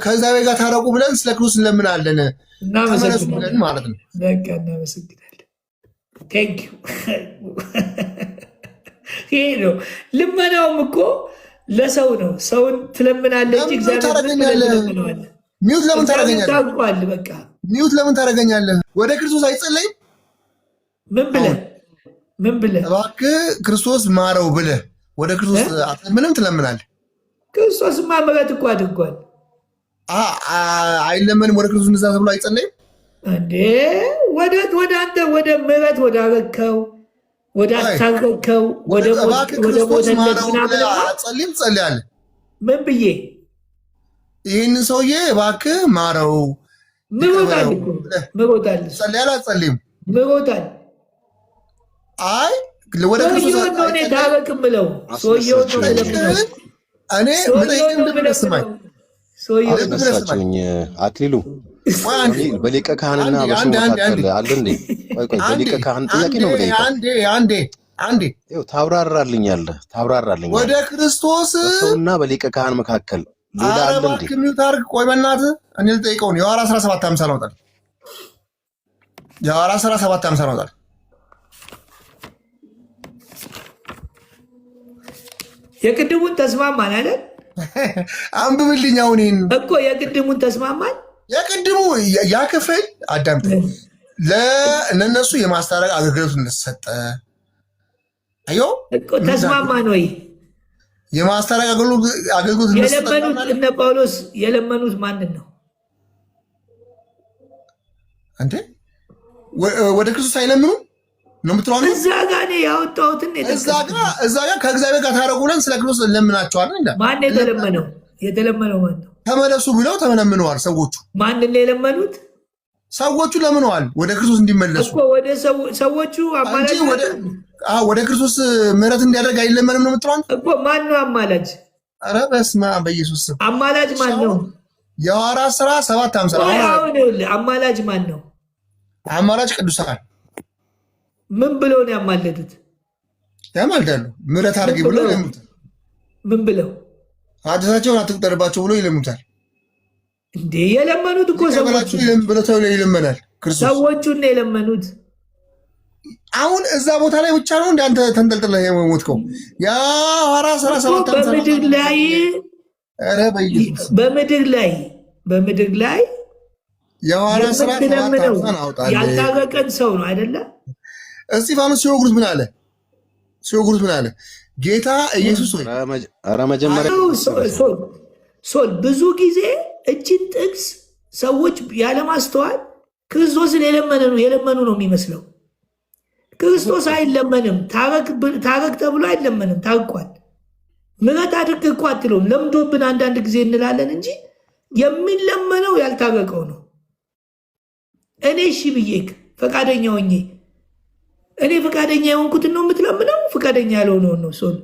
ከእግዚአብሔር ጋር ታረቁ ብለን ስለ ክርስቶስ እንለምናለን እናመሰግናለን ማለት ነው። በቃ እናመሰግናለን። ቴንኪው። ይሄ ነው ልመናውም እኮ ለሰው ነው። ሰውን ትለምናለህ እንጂ እግዚአብሔር ሚውት ለምን ታደርገኛለህ? ታውቋል። በቃ ሚውት ለምን ታደርገኛለህ? ወደ ክርስቶስ አይጸለይም? ምን ብለህ እባክህ ክርስቶስ ማረው ብለህ ወደ ክርስቶስ ምንም ትለምናለህ? ክርስቶስማ ምሕረት እኮ አድርጓል። አይለመንም? ወደ ክርስቶስ እንደዛ ተብሎ አይጸለይም እንዴ? ወደ አንተ ወደ ምሕረት ወደ አረከው ወደ አስታረከው ወደ ሞተለት ምናምን ጸልያለህ። ምን ብዬ ይህንን ሰውዬ እባክህ ማረው ምሮታል። ጸልያለህ? ምሮታል። አይ ወደ ክርስቶስ ነው ታረቅም ብለው ሰውየውን ነው እኔ አክሊሉ በሊቀ ካህንና በሰው መካከል አለ እንዴ? በሊቀ ካህን ጥያቄ ነው አንዴ ታብራራልኛለህ። ወደ ክርስቶስ በሰውና በሊቀ ካህን መካከል ሌላ አለ እንዴ? ታርቅ። ቆይ በእናትህ እኔ ልጠይቀው ነው። የሐዋርያት 17:50 ነው ታል የሐዋርያት 17:50 ነው ታል የቅድሙን ተስማማን አይደል? አንብብልኝ። አሁን እኮ የቅድሙን ተስማማን። የቅድሙ ያ ክፍል አዳምጥ። ለእነሱ የማስታረቅ አገልግሎት እንደተሰጠ አዮ ተስማማን ወይ? የማስታረቅ አገልግሎት የለመኑት እነ ጳውሎስ የለመኑት ማንን ነው እንዴ? ወደ ክርስቶስ አይለምኑም? ነው የምትለው። እዛ ጋር ነው ያወጣሁትን እዛ ጋር ከእግዚአብሔር ጋር ታረቁ ብለን ስለ ክርስቶስ እንለምናቸዋለን ይላል። ማን የተለመነው? የተለመነው ማን ነው? ተመለሱ ብለው ተለምነዋል ሰዎቹ። ማንን ነው የለመኑት? ሰዎቹ ለምነዋል ወደ ክርስቶስ እንዲመለሱ እኮ ወደ ሰዎቹ አማላጅ ወደ ክርስቶስ ምህረት እንዲያደርግ አይለመንም ነው የምትለው እኮ። ማን ነው አማላጅ? ኧረ በስመ አብ በኢየሱስ ስም አማላጅ ማን ነው? የሐዋርያት ሥራ 7:50 አማላጅ ማን ነው? አማላጅ ቅዱሳን ምን ብለው ነው ያማለዱት? ያማልዳሉ። ምህረት አድርጊ ብለው ይለምኑታል። ምን ብለው? ኃጢአታቸውን አትቁጠርባቸው ብለው ይለምኑታል። እንዴ የለመኑት እኮ ሰዎቹ ብለው ተብሎ ይለመናል። ሰዎቹን ነው የለመኑት። አሁን እዛ ቦታ ላይ ብቻ ነው እንደ አንተ ተንጠልጥለህ የሞትከው። የሐዋርያት ሥራ 7:50 በምድር ላይ የሐዋርያት ሥራ ያልታረቀን ሰው ነው አይደለ? እስጢፋኖስ ሲወግሩት ምን አለ? ጌታ ኢየሱስ ሆይ ሶል ብዙ ጊዜ እችን ጥቅስ ሰዎች ያለማስተዋል ክርስቶስን የለመኑ ነው የሚመስለው። ክርስቶስ አይለመንም። ታረቅ ተብሎ አይለመንም። ታርቋል። ምሕረት አድርግ እኮ አትለውም። ለምዶብን አንዳንድ ጊዜ እንላለን እንጂ የሚለመነው ያልታረቀው ነው። እኔ እሺ ብዬክ ፈቃደኛ ሆኜ እኔ ፈቃደኛ የሆንኩትን ነው የምትለምነው። ፈቃደኛ ያልሆነውን ነው ሶል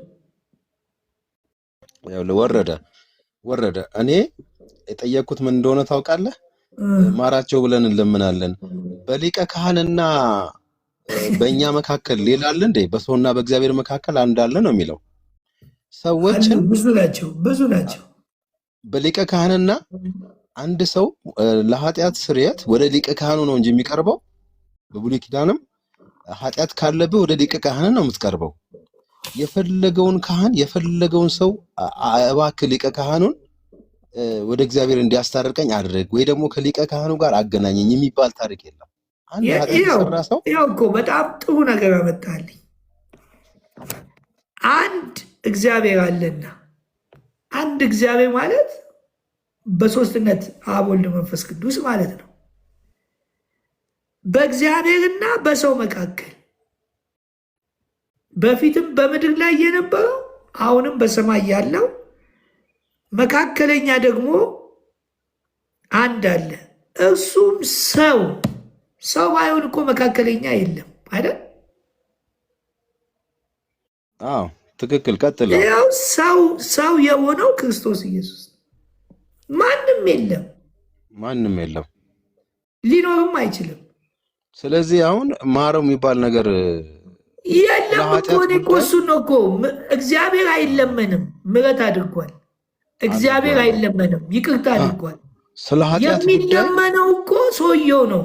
ወረደ። እኔ የጠየቅኩት ምን እንደሆነ ታውቃለህ? ማራቸው ብለን እንለምናለን። በሊቀ ካህንና በእኛ መካከል ሌላ አለ እንዴ? በሰውና በእግዚአብሔር መካከል አንድ አለ ነው የሚለው። ሰዎችን ብዙ ናቸው። በሊቀ ካህንና አንድ ሰው ለኃጢአት ስርየት ወደ ሊቀ ካህኑ ነው እንጂ የሚቀርበው። በብሉይ ኪዳንም ኃጢአት ካለብህ ወደ ሊቀ ካህን ነው የምትቀርበው። የፈለገውን ካህን የፈለገውን ሰው እባክህ ሊቀ ካህኑን ወደ እግዚአብሔር እንዲያስታርቀኝ አድርግ ወይ ደግሞ ከሊቀ ካህኑ ጋር አገናኘኝ የሚባል ታሪክ የለም። ያው እኮ በጣም ጥሩ ነገር አመጣልኝ። አንድ እግዚአብሔር አለና አንድ እግዚአብሔር ማለት በሶስትነት አብ ወልድ መንፈስ ቅዱስ ማለት ነው። በእግዚአብሔርና በሰው መካከል በፊትም በምድር ላይ የነበረው አሁንም በሰማይ ያለው መካከለኛ ደግሞ አንድ አለ፣ እርሱም ሰው። ሰው ባይሆን እኮ መካከለኛ የለም አይደል? አዎ ትክክል። ቀጥል። ያው ሰው የሆነው ክርስቶስ ኢየሱስ ማንም የለም፣ ሊኖርም አይችልም። ስለዚህ አሁን ማረው የሚባል ነገር የለም እኮ። እኔ እኮ እሱን ነው እኮ። እግዚአብሔር አይለመንም፣ ምሕረት አድርጓል። እግዚአብሔር አይለመንም፣ ይቅርታ አድርጓል። ስለ ኃጢአት የሚለመነው እኮ ሰውየው ነው።